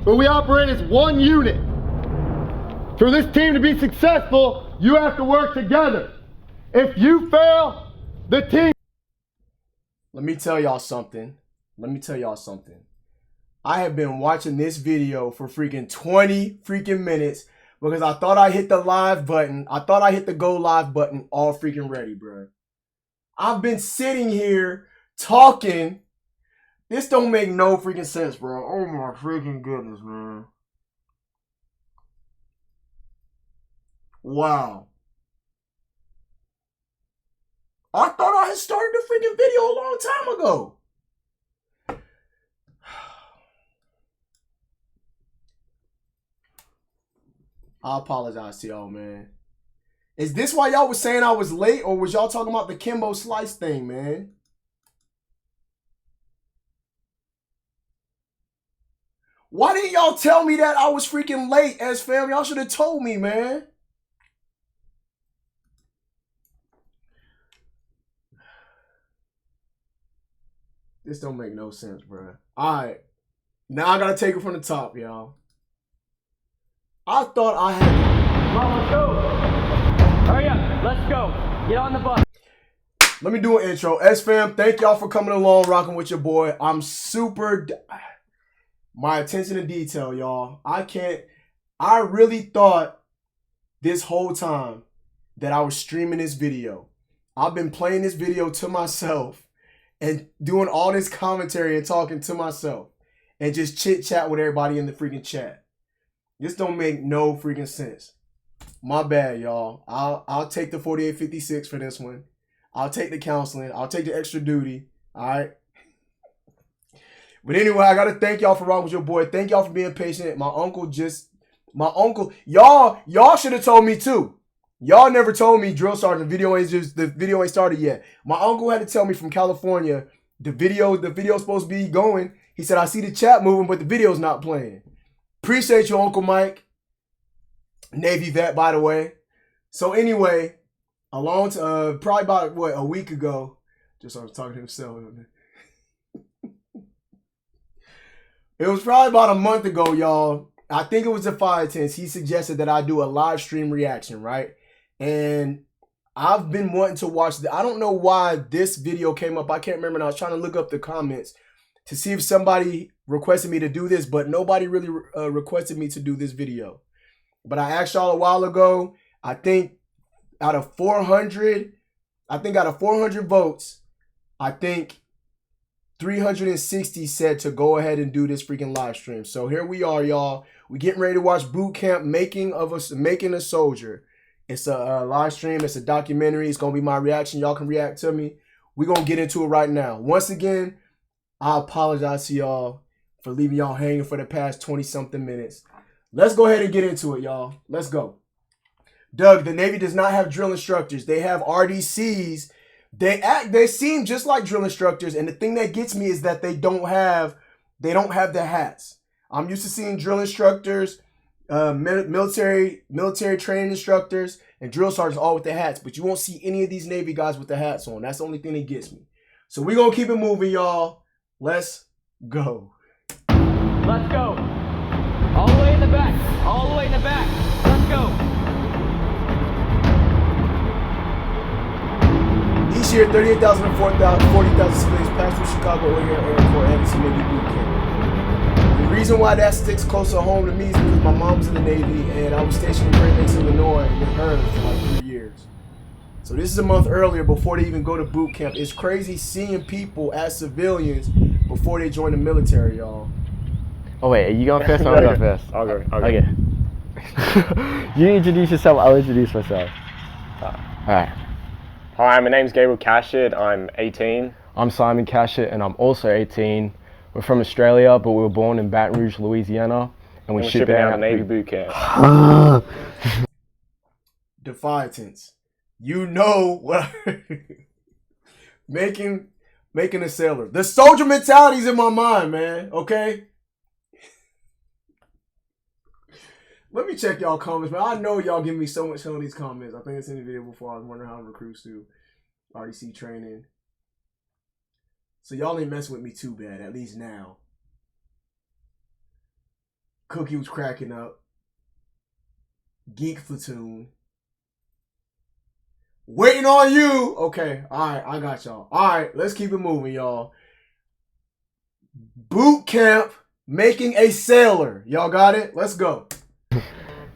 but we operate as one unit. For this team to be successful, you have to work together. If you fail, the team... Let me tell y'all something. I have been watching this video for freaking 20 freaking minutes because I thought I hit the live button. I thought I hit the go live button all freaking ready, bro. I've been sitting here talking. This don't make no freaking sense, bro. Oh my freaking goodness, man. Wow. I thought I had started the freaking video a long time ago. I apologize to y'all, man. Is this why y'all was saying I was late, or was y'all talking about the Kimbo Slice thing, man? Why didn't y'all tell me that I was freaking late, SFAM? Y'all should have told me, man. This don't make no sense, bro. All right. Now I got to take it from the top, y'all. I thought I had... Come on, let's go. Hurry up. Let's go. Get on the bus. Let me do an intro. SFAM, thank y'all for coming along, rocking with your boy. I'm super... My attention to detail, y'all. I really thought this whole time that I was streaming this video. I've been playing this video to myself and doing all this commentary and talking to myself and just chit chat with everybody in the freaking chat. This don't make no freaking sense. My bad, y'all. I'll take the 4856 for this one. I'll take the counseling. I'll take the extra duty. All right. But anyway, I got to thank y'all for rocking with your boy. Thank y'all for being patient. My uncle, y'all should have told me too. Y'all never told me, Drill Sergeant, the video ain't started yet. My uncle had to tell me from California, the video's supposed to be going. He said, I see the chat moving, but the video's not playing. Appreciate you, Uncle Mike. Navy vet, by the way. So anyway, probably about, a week ago, just I was talking to himself. It was probably about a month ago, y'all. I think it was the 510s. He suggested that I do a live stream reaction, right? And I've been wanting to watch I don't know why this video came up. I can't remember. And I was trying to look up the comments to see if somebody requested me to do this, but nobody really requested me to do this video. But I asked y'all a while ago. I think out of 400 votes, I think 360 said to go ahead and do this freaking live stream. So here we are, y'all. We getting ready to watch Boot Camp Making a Soldier. It's a live stream. It's a documentary. It's going to be my reaction. Y'all can react to me. We're going to get into it right now. Once again, I apologize to y'all for leaving y'all hanging for the past 20-something minutes. Let's go ahead and get into it, y'all. Let's go. Doug, the Navy does not have drill instructors. They have RDCs. They seem just like drill instructors, and the thing that gets me is that they don't have the hats. I'm used to seeing drill instructors, military training instructors, and drill sergeants all with the hats, but you won't see any of these Navy guys with the hats on. That's the only thing that gets me. So we're gonna keep it moving, y'all. Let's go. Let's go. All the way in the back. All the way in the back. Let's go. Each year, 38,000 and 40,000 civilians pass through Chicago O'Hare Airport and to Navy boot camp. The reason why that sticks close to home to me is because my mom was in the Navy and I was stationed in Great Lakes, Illinois with her for like 3 years. So this is a month earlier before they even go to boot camp. It's crazy seeing people as civilians before they join the military, y'all. Oh wait, are you going first or I'll go first? I'll go. Okay. You introduce yourself, I'll introduce myself. Alright. Hi, my name's Gabriel Cashett. I'm 18. I'm Simon Cashett and I'm also 18. We're from Australia, but we were born in Baton Rouge, Louisiana. And we're shipping out Navy boot camp. Defiance. You know what? making a sailor. The soldier mentality's in my mind, man. Okay? Let me check y'all comments, man. I know y'all give me so much hell in these comments. I think it's in the video before. I was wondering how recruits do RDC training. So y'all ain't messing with me too bad, at least now. Cookie was cracking up. Geek Platoon. Waiting on you. Okay, all right, I got y'all. All right, let's keep it moving, y'all. Boot camp making a sailor. Y'all got it? Let's go.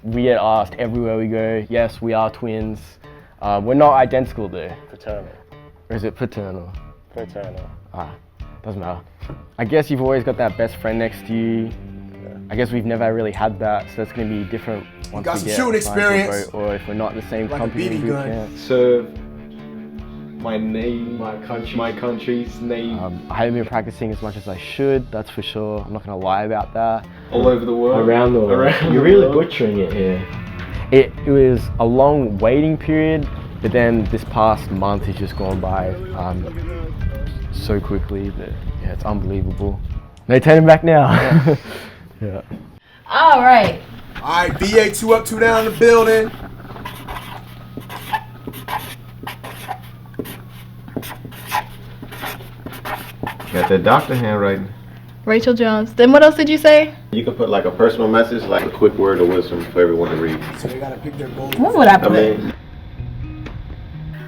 We get asked everywhere we go. Yes, we are twins. We're not identical though. Fraternal. Or is it paternal? Fraternal. Doesn't matter. I guess you've always got that best friend next to you. I guess we've never really had that, so it's going to be different once got we some get shooting assigned to a experience. boat, or if we're not the same Like a company in BB boot gun. camp. Serve my name, my country's name, I haven't been practicing as much as I should, that's for sure. I'm not going to lie about that. all over the world. Around the world. You're really butchering it here. It was a long waiting period, but then this past month has just gone by so quickly that yeah, it's unbelievable. No turning back now. Yeah. All right. All right, BA 2 up, 2 down in the building. Got that doctor handwriting. Rachel Jones. Then what else did you say? You can put like a personal message, like a quick word of wisdom for everyone to read. So they gotta pick their goals. What would I I put? mean,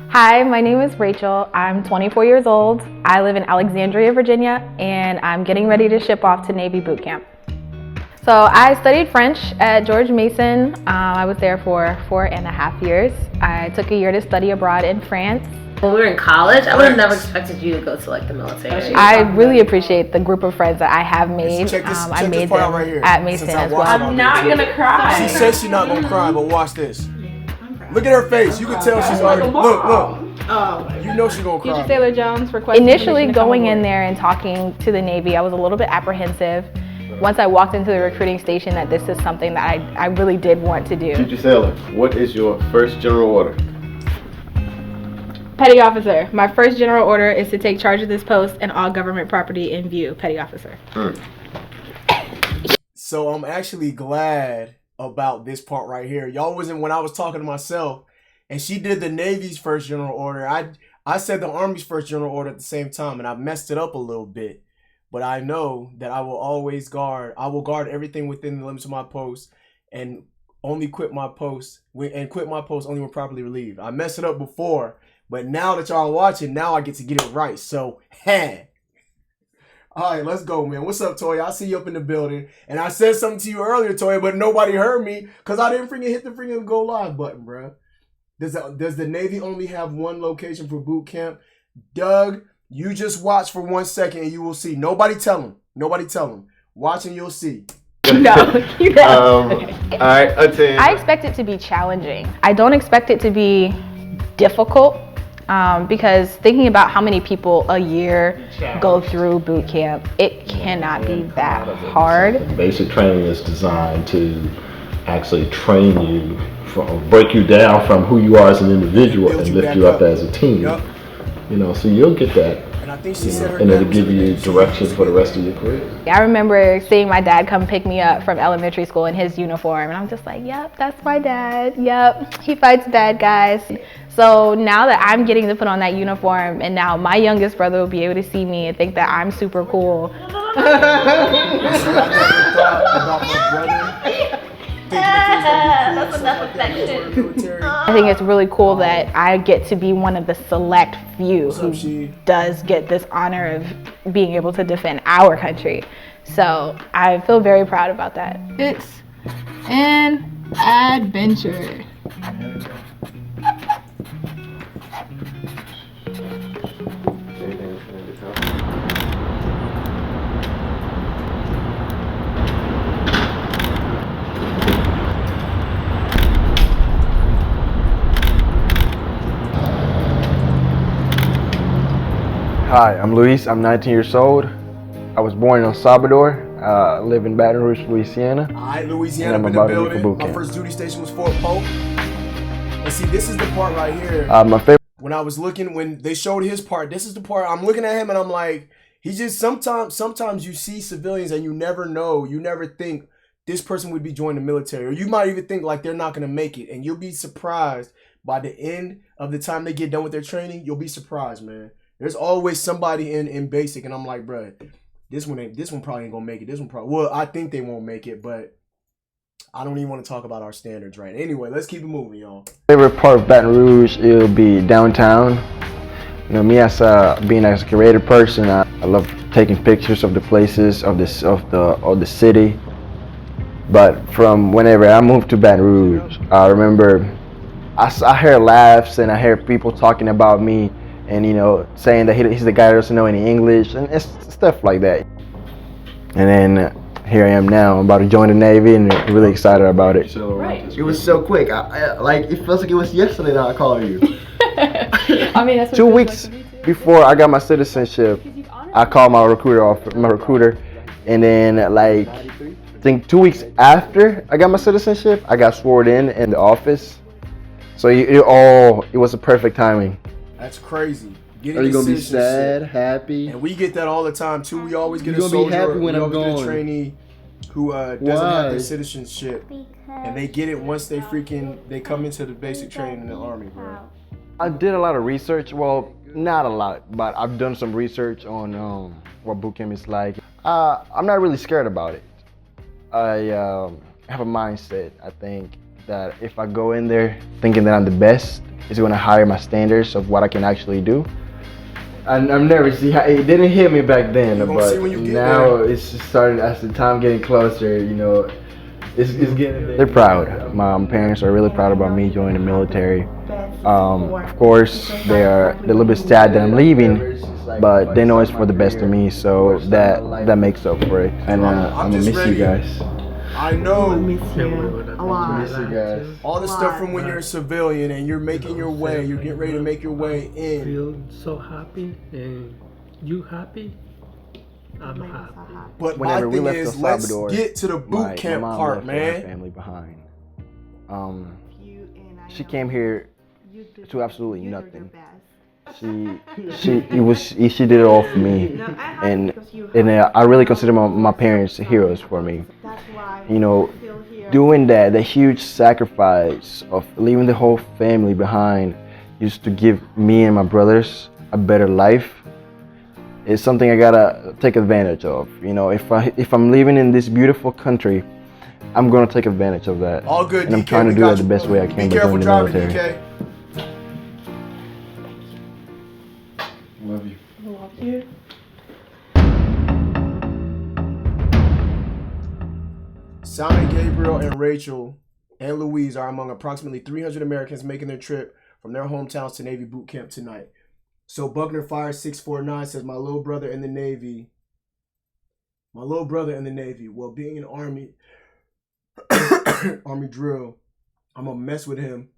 Hi, my name is Rachel. I'm 24 years old. I live in Alexandria, Virginia, and I'm getting ready to ship off to Navy boot camp. So I studied French at George Mason. I was there for 4.5 years. I took a year to study abroad in France. When we were in college, I would have never expected you to go to like the military. I really appreciate the group of friends that I have made. Check this, I check made this part them out right here. at Mason Since I as watched well. it on I'm not video. gonna cry. She says she's not gonna cry, but watch this. Look at her face. You can tell she's already. Look. Oh, You know she's gonna cry. Future Sailor Jones requested Initially permission to come going in aboard. there and talking to the Navy, I was a little bit apprehensive. Once I walked into the recruiting station, that this is something that I really did want to do. Future sailor, what is your first general order? Petty officer. My first general order is to take charge of this post and all government property in view. Petty officer. So I'm actually glad about this part right here. Y'all wasn't when I was talking to myself, and she did the Navy's first general order. I said the Army's first general order at the same time, and I messed it up a little bit. But I know that I will always guard. I will guard everything within the limits of my post, and only quit my post only when properly relieved. I messed it up before, but now that y'all are watching, now I get to get it right. So, hey. All right, let's go, man. What's up, Toya? I see you up in the building. And I said something to you earlier, Toya, but nobody heard me because I didn't freaking hit the freaking go live button, bro. Does the Navy only have one location for boot camp? Doug, you just watch for 1 second and you will see. Nobody tell him. Nobody tell him. Watch and you'll see. No, you All right, attend. I expect it to be challenging. I don't expect it to be difficult because thinking about how many people a year go through boot camp, it cannot be that hard. Basic training is designed to actually train you, break you down from who you are as an individual Build and you lift back you up up. as a team. Yep. You know, so you'll get that. And I think she said her And dad it'll was give in you the direction for the rest of your career. I remember seeing my dad come pick me up from elementary school in his uniform, and I'm just like, yep, that's my dad. Yep, he fights bad guys. So now that I'm getting to put on that uniform, and now my youngest brother will be able to see me and think that I'm super cool. I never thought about my brother. That's enough affection. I think it's really cool that I get to be one of the select few What's up, who She? does get this honor of being able to defend our country. So I feel very proud about that. It's an adventure. Hi, I'm Luis. I'm 19 years old. I was born in El Salvador. Live in Baton Rouge, Louisiana. All right, Louisiana And up I'm in the about to leave for building. boot My camp. first duty station was Fort Polk. And see, this is the part right here. My favorite. When I was looking, when they showed his part, this is the part I'm looking at him and I'm like, he just sometimes you see civilians and you never know, you never think this person would be joining the military, or you might even think like they're not gonna make it, and you'll be surprised by the end of the time they get done with their training. You'll be surprised, man. There's always somebody in basic, and I'm like, bruh, This one probably ain't gonna make it. This one probably, well, I think they won't make it, but I don't even want to talk about our standards right. Anyway, let's keep it moving, y'all. Favorite part of Baton Rouge, it'll be downtown. You know, me as being as a creative person, I love taking pictures of the places of the city. But from whenever I moved to Baton Rouge, I remember I hear laughs and I hear people talking about me and, you know, saying that he's the guy that doesn't know any English and it's stuff like that. And then here I am now. I'm about to join the Navy and really excited about it. Right. It was so quick. Like it feels like it was yesterday that I called you. I mean, that's what 2 weeks before I got my citizenship, I called my recruiter, and then like I think 2 weeks after I got my citizenship, I got sworn in the office. So it was a perfect timing. That's crazy. Are you gonna be sad, happy? And we get that all the time too. We always get You're a gonna be soldier, happy when we I'm always get a gone. trainee who doesn't have their citizenship, and they get it once they come into the basic training in the Army, bro. I did a lot of research. Well, not a lot, but I've done some research on what boot camp is like. I'm not really scared about it. I have a mindset, I think, that if I go in there thinking that I'm the best, it's going to hire my standards of what I can actually do. I've never seen how it didn't hit me back then, but now it's just starting as the time getting closer. You know, it's getting there. They're proud. My parents are really proud about me joining the military. Of course, they're a little bit sad that I'm leaving, but they know it's for the best of me, so that makes up for it. And I'm gonna miss you guys. I know. I miss you a lot. Miss you guys. All the stuff from when you're a civilian and you're making your way, you're getting ready to make your way in. I feel so happy, and you happy? I'm happy. But Whenever my we thing left is, El let's Salvador, get to the boot camp my mom part, left her man. family behind. She came here to absolutely nothing. She did it all for me, and I really consider my parents heroes for me. You know, doing that, the huge sacrifice of leaving the whole family behind, just to give me and my brothers a better life, is something I gotta take advantage of. You know, if I'm living in this beautiful country, I'm gonna take advantage of that. All good, and I'm DK, trying to we do got that the you, best bro. way I can Be by careful joining the driving, military. DK. Love you. Love you. Simon, Gabriel, and Rachel and Louise are among approximately 300 Americans making their trip from their hometowns to Navy boot camp tonight. So Buckner Fire 649 says, my little brother in the Navy. Well, being in Army drill, I'm gonna mess with him.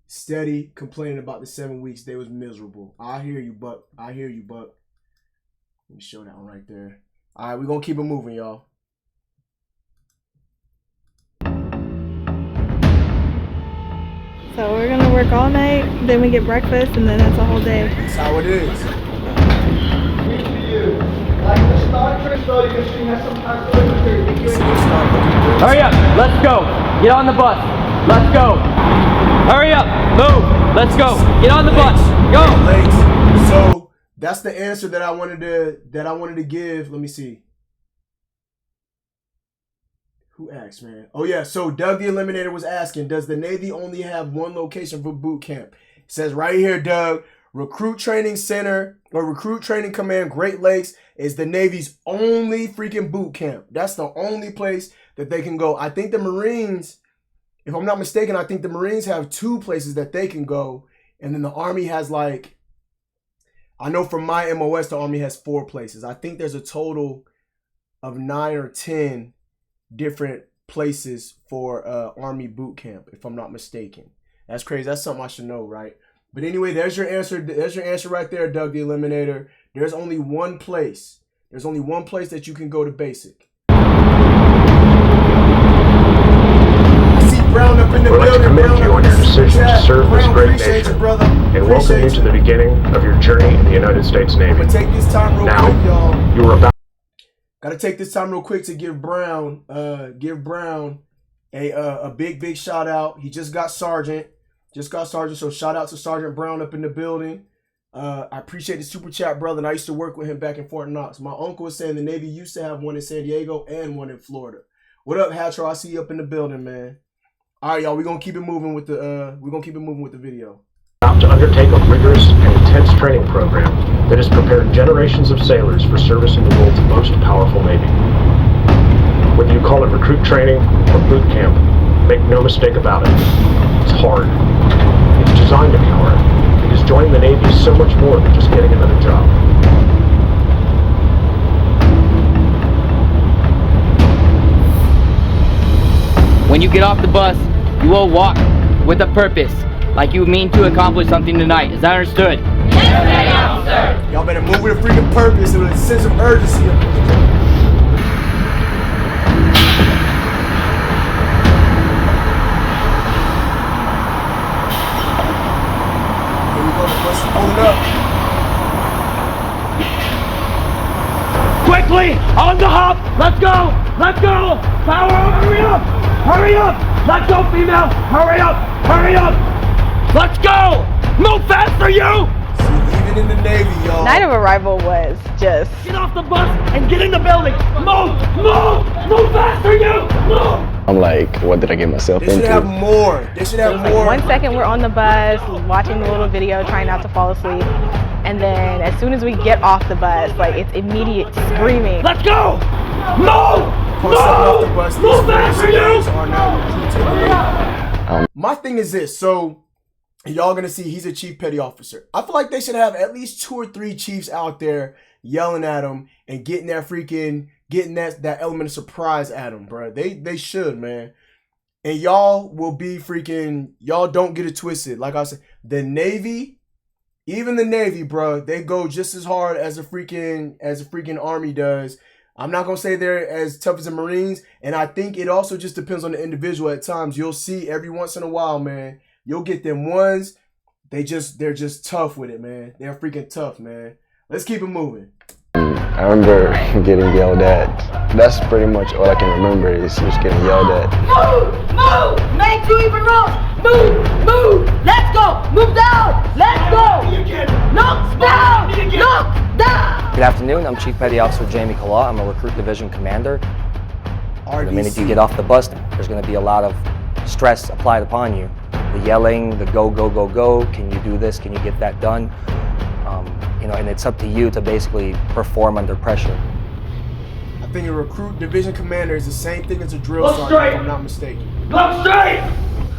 Steady complaining about the 7 weeks. They was miserable. I hear you, Buck. Let me show that one right there. All right, we're gonna keep it moving, y'all. So we're gonna work all night, then we get breakfast, and then that's a whole day. That's how it is. Hurry up, let's go. Get on the bus. Let's go. Hurry up, move. Let's go. Get on the bus. Go. So that's the answer that I wanted to give. Let me see. Who asked, man? Oh yeah, so Doug the Eliminator was asking, does the Navy only have one location for boot camp? It says right here, Doug, Recruit Training Center or Recruit Training Command Great Lakes is the Navy's only freaking boot camp. That's the only place that they can go. I think the Marines, if I'm not mistaken, I think the Marines have 2 places that they can go. And then the Army has like, I know from my MOS, the Army has 4 places. I think there's a total of 9 or 10 different places for Army boot camp, if I'm not mistaken. That's crazy. That's something I should know, right? But anyway, there's your answer. There's your answer right there, Doug the Eliminator. There's only one place. There's only one place that you can go to basic. I see Brown up in the building. We'd like to commend you on your decision to serve this great appreciate nation you, brother. and welcome you to the beginning of your journey in the United States Navy. I'm gonna take this time real Now, quick, y'all. you are about. Gotta take this time real quick to give Brown a big shout out. He just got sergeant. So shout out to Sergeant Brown up in the building. I appreciate the super chat, brother. And I used to work with him back in Fort Knox. My uncle was saying the Navy used to have one in San Diego and one in Florida. What up, Hatcher? I see you up in the building, man. All right, y'all. We're gonna keep it moving with the video. To undertake a rigorous and intense training program that has prepared generations of sailors for service in the world's most powerful Navy. Whether you call it recruit training or boot camp, make no mistake about it. It's hard. It's designed to be hard because joining the Navy is so much more than just getting another job. When you get off the bus, you will walk with a purpose, like you mean to accomplish something tonight. Is that understood? Yes, officer. Y'all better move with a freaking purpose and with a sense of urgency. Here we go, the bus is pulling up. Quickly, on the hop, let's go, let's go, power, hurry up, let's go female, hurry up, let's go, move faster you! See, even in the Navy, y'all. Night of arrival was just... Get off the bus and get in the building, move faster you, move! I'm like, what did I get myself They should into? have more. They should have more. 1 second we're on the bus, watching the little video, trying not to fall asleep. And then as soon as we get off the bus, like it's immediate screaming. Let's go! Move faster you! My thing is this, so y'all gonna see he's a chief petty officer. I feel like they should have at least 2 or 3 chiefs out there yelling at him and getting that element of surprise at him, bro. They should, man. And y'all will be freaking, y'all don't get it twisted. Like I said, the Navy, even the Navy, bro, they go just as hard as a freaking Army does. I'm not gonna say they're as tough as the Marines, and I think it also just depends on the individual. At times, you'll see every once in a while, man, you'll get them ones. They're just tough with it, man. They're freaking tough, man. Let's keep it moving. I remember getting yelled at. That's pretty much all I can remember is just getting yelled at. Move! Make 2 even wrong! Move! Let's go! Move down! Let's go! Knock down! Good afternoon, I'm Chief Petty Officer Jamie Kala. I'm a Recruit Division Commander. RDC. The minute you get off the bus, there's going to be a lot of stress applied upon you. The yelling, the go, can you do this, can you get that done? And it's up to you to basically perform under pressure. I think a Recruit Division Commander is the same thing as a drill sergeant, if I'm not mistaken. Look straight!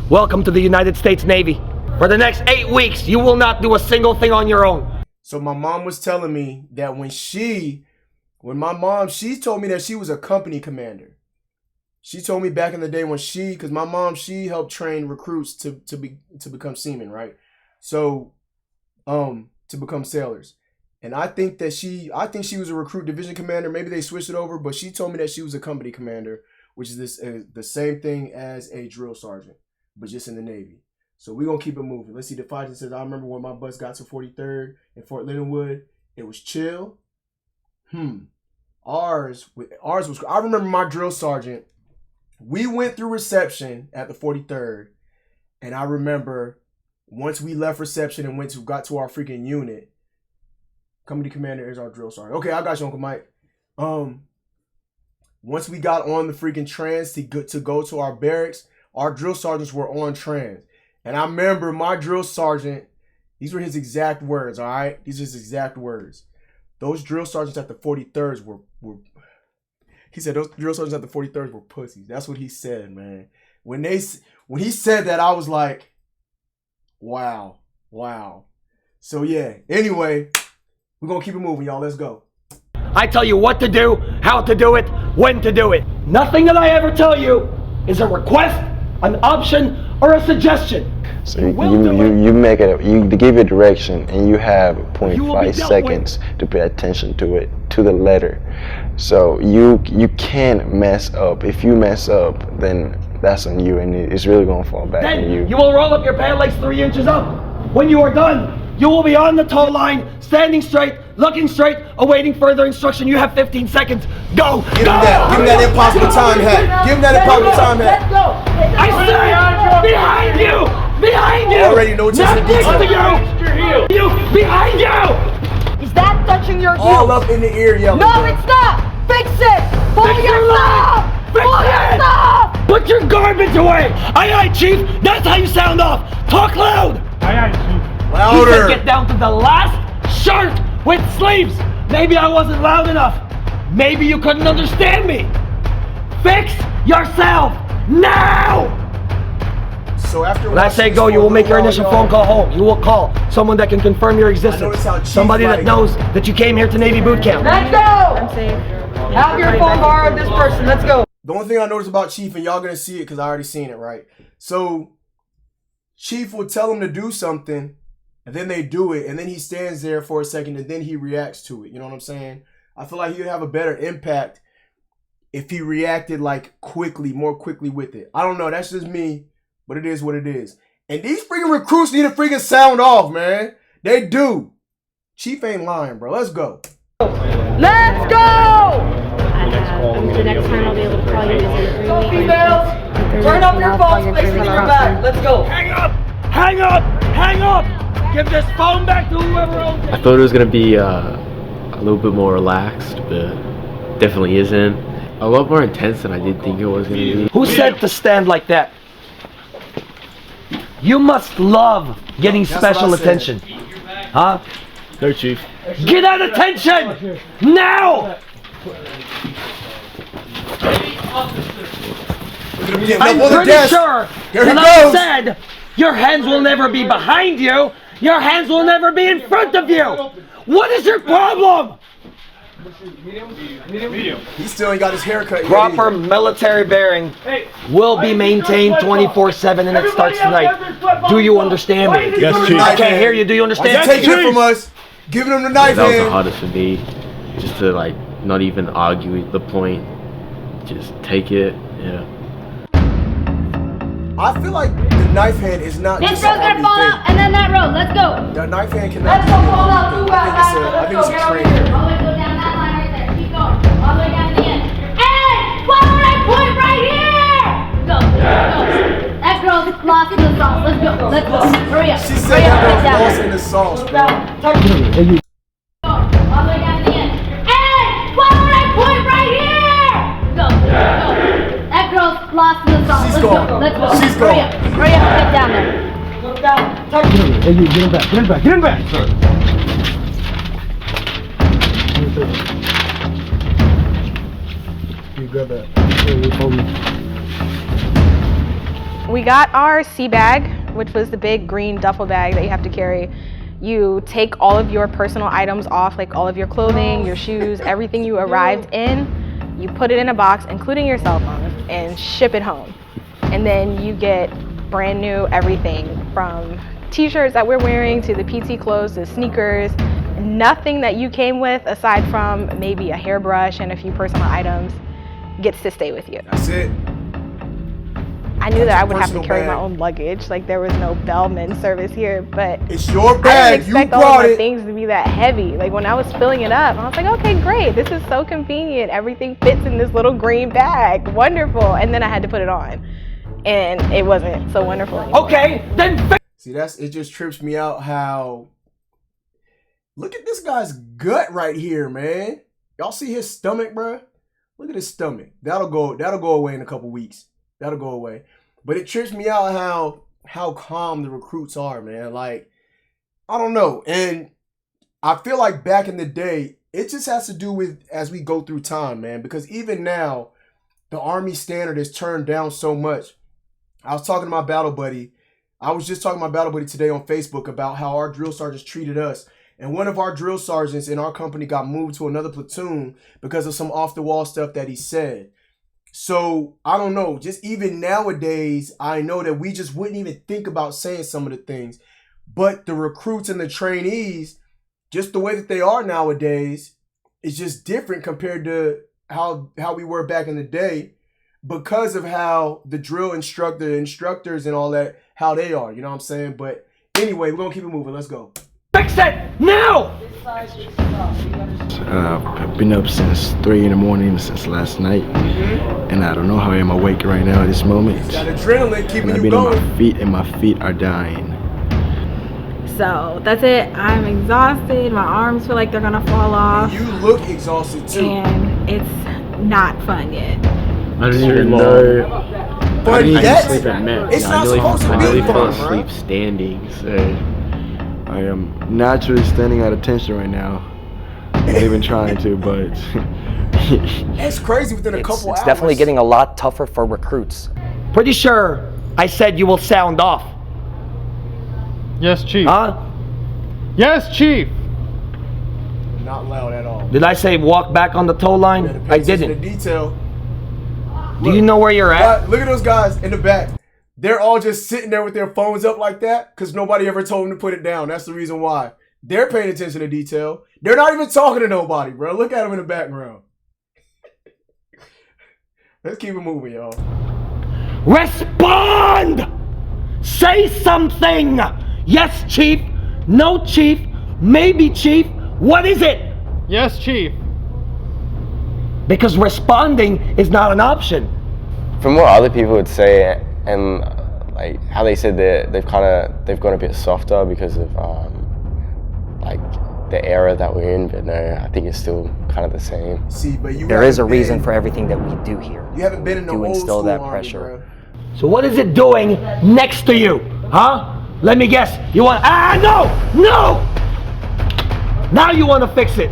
Welcome to the United States Navy. For the next 8 weeks, you will not do a single thing on your own. So my mom was telling me that she told me that she was a company commander. She told me back in the day because my mom, she helped train recruits to become seamen, right? So, to become sailors. And I think she was a Recruit Division Commander. Maybe they switched it over, but she told me that she was a company commander, which is the same thing as a drill sergeant, but just in the Navy. So we're going to keep it moving. Let's see. The Defiant says, I remember when my bus got to 43rd in Fort Lindenwood, it was chill. Ours was, I remember my drill sergeant, we went through reception at the 43rd, and I remember once we left reception and got to our freaking unit, company commander is our drill sergeant. Okay, I got you, Uncle Mike. Once we got on the freaking trans to go to our barracks, our drill sergeants were on trans. And I remember my drill sergeant, these were his exact words, all right? These are his exact words. Those drill sergeants at the 43rds were he said those drill sergeants at the 43rds were pussies. That's what he said, man. When he said that, I was like, wow. So yeah, anyway, we're going to keep it moving, y'all. Let's go. I tell you what to do, how to do it, when to do it. Nothing that I ever tell you is a request, an option, or a suggestion. So you make it, you give it direction, and you have 0.5 seconds to pay attention to it, to the letter. So you can't mess up. If you mess up, then that's on you, and it's really gonna fall back on you. You will roll up your pant legs 3 inches up. When you are done, you will be on the tow line, standing straight, looking straight, awaiting further instruction. You have 15 seconds. Go! Give him that impossible time hat. Give him that impossible time hat. I said, behind you! Behind you! already, no attention to Not detail. next to you! You! Behind you! Is that touching your heel? All up in the ear yelling. No, bro. it's not! Fix it! Pull Fix your your stuff! Fix Pull your it! stuff! Put your garbage away! Aye, aye, Chief! That's how you sound off! Talk loud! Aye, aye, Chief. He Louder. said get down to the last shirt with sleeves! Maybe I wasn't loud enough. Maybe you couldn't understand me. Fix yourself now! So after When I say watching go, this you for will a make your little initial while, phone call home. You will call someone that can confirm your noticed existence. how Chief Somebody that like- knows that you came here to Navy boot camp. Let's go! I'm safe. Have your phone borrowed this person. Let's go. The only thing I noticed about Chief, and y'all gonna see it because I already seen it, right? So Chief will tell him to do something, and then they do it, and then he stands there for a second, and then he reacts to it. You know what I'm saying? I feel like he would have a better impact if he reacted like quickly, more quickly with it. I don't know. That's just me, but it is what it is. And these freaking recruits need to freaking sound off, man. They do. Chief ain't lying, bro. Let's go. Let's go! The next time I'll be able to call you is in Go, females! Turn up your phones, place it in your bag. Let's go. Hang up! Hang up! Hang up! Give this phone back to whoever owns it. I thought it was gonna be a little bit more relaxed, but definitely isn't. A lot more intense than I did think it was gonna be. Who said to stand like that? You must love getting That's special what I said. attention. Huh? No, Chief. Get that attention! Now! I'm pretty sure Here he that I goes. said your hands will never be behind you, your hands will never be in front of you. What is your problem? He still ain't got his haircut yet Proper either. military bearing will be maintained 24/7 and it starts tonight. Do you understand me? Yes, Chief. I can't hear you. Do you understand? Take it from us. Giving him the knife That was the hand. hardest for me, just to like not even argue the point, just take it. Yeah. I feel like the knife hand is not This just road's an gonna army fall thing. out, and then that road. Let's go. The knife hand cannot Let's be go, an fall out. army Two thing. I guys. think it's a All training. the way go down that line right there. Keep going. All the way down to the end. Hey! Follow that point right here! Go. That girl's lost in the sauce. Let's go. Let's go. Hurry up. She said that girl's lost in the sauce, bro. All the way down to the end. Hey! Follow that point right here! Go. That girl's lost in the sauce. She's Let's gone. go. Let's go. She's Hurry gone. up. Hurry up. Get down there. Look down. Touch. Hey, you, get him back. Get him back. Get him back. You grab that. We got our sea bag, which was the big green duffel bag that you have to carry. You take all of your personal items off, like all of your clothing, your shoes, everything you arrived in. You put it in a box, including your cell phone, and ship it home. And then you get brand new everything from t-shirts that we're wearing to the PT clothes to sneakers. Nothing that you came with, aside from maybe a hairbrush and a few personal items, gets to stay with you. That's it. I knew that I would have to personal carry my bag. own luggage. Like there was no bellman service here, but It's your I bag. didn't You expect all of brought my it. things to be that heavy. Like when I was filling it up, I was like, okay, great. This is so convenient. Everything fits in this little green bag. Wonderful. And then I had to put it on, and it wasn't so wonderful anymore. Okay, then See, it just trips me out how. Look at this guy's gut right here, man. Y'all see his stomach, bruh? Look at his stomach. That'll go away in a couple weeks. That'll go away. But it trips me out how calm the recruits are, man. Like, I don't know. And I feel like back in the day, it just has to do with as we go through time, man. Because even now, the Army standard is turned down so much. I was talking to my battle buddy. I was just talking to my battle buddy today on Facebook about how our drill sergeants treated us. And one of our drill sergeants in our company got moved to another platoon because of some off-the-wall stuff that he said. So, I don't know. Just even nowadays, I know that we just wouldn't even think about saying some of the things. But the recruits and the trainees, just the way that they are nowadays, is just different compared to how we were back in the day because of how the drill instructors and all that, how they are. You know what I'm saying? But anyway, we're going to keep it moving. Let's go. fix it now! I've been up since 3 in the morning since last night, and I don't know how I'm awake right now at this moment. That adrenaline keeping And I've you been going. on my feet, and my feet are dying. So that's it. I'm exhausted. My arms feel like they're gonna fall off. You look exhausted too. And it's not fun yet. I don't even know. But I didn't even that's, sleep at Met. it's not supposed to I be nearly fun, fell bro. asleep standing. So I am naturally standing at attention right now. I'm not even trying to, but It's crazy within a couple hours. It's definitely getting a lot tougher for recruits. Pretty sure I said you will sound off. Yes, Chief. Huh? Yes, Chief. Not loud at all. Did I say walk back on the tow line? I The didn't. detail. Do you know where you're at? Look at those guys in the back. They're all just sitting there with their phones up like that because nobody ever told them to put it down. That's the reason why. They're paying attention to detail. They're not even talking to nobody, bro. Look at them in the background. Let's keep it moving, y'all. Respond! Say something! Yes, Chief. No, Chief. Maybe, Chief. What is it? Yes, Chief. Because responding is not an option. From what other people would say, and like how they said that they've gone a bit softer because of like the era that we're in, but no, I think it's still kind of the same. See, but There is a reason for everything that we do here. You haven't been in the to old instill school that army, pressure. bro. So what is it doing next to you? Huh? Let me guess. You want... No! Now you want to fix it.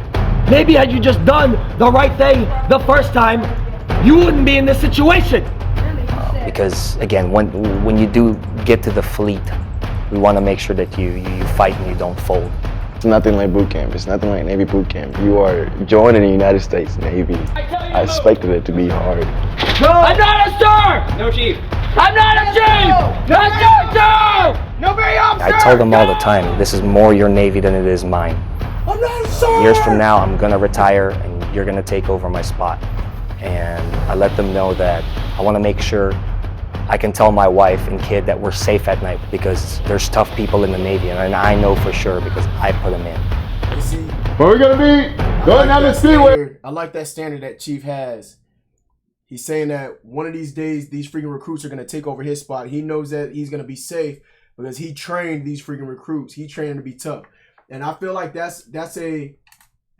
Maybe had you just done the right thing the first time, you wouldn't be in this situation. Because again, when you do get to the fleet, we want to make sure that you fight and you don't fold. it's nothing like boot camp. It's nothing like Navy boot camp. You are joining the United States Navy. I expected it to be hard. I'm not a star! No, Chief. I'm not a chief! Not sir! No, very officer! I tell them all the time, this is more your Navy than it is mine. I'm not a sir! Years from now, I'm gonna retire and you're gonna take over my spot. And I let them know that I wanna make sure I can tell my wife and kid that we're safe at night because there's tough people in the Navy and I know for sure because I put them in. You see, where we gonna be? Going down the speedway. I like that standard that Chief has. He's saying that one of these days, these freaking recruits are going to take over his spot. He knows that he's going to be safe because he trained these freaking recruits. He trained them to be tough. And I feel like that's a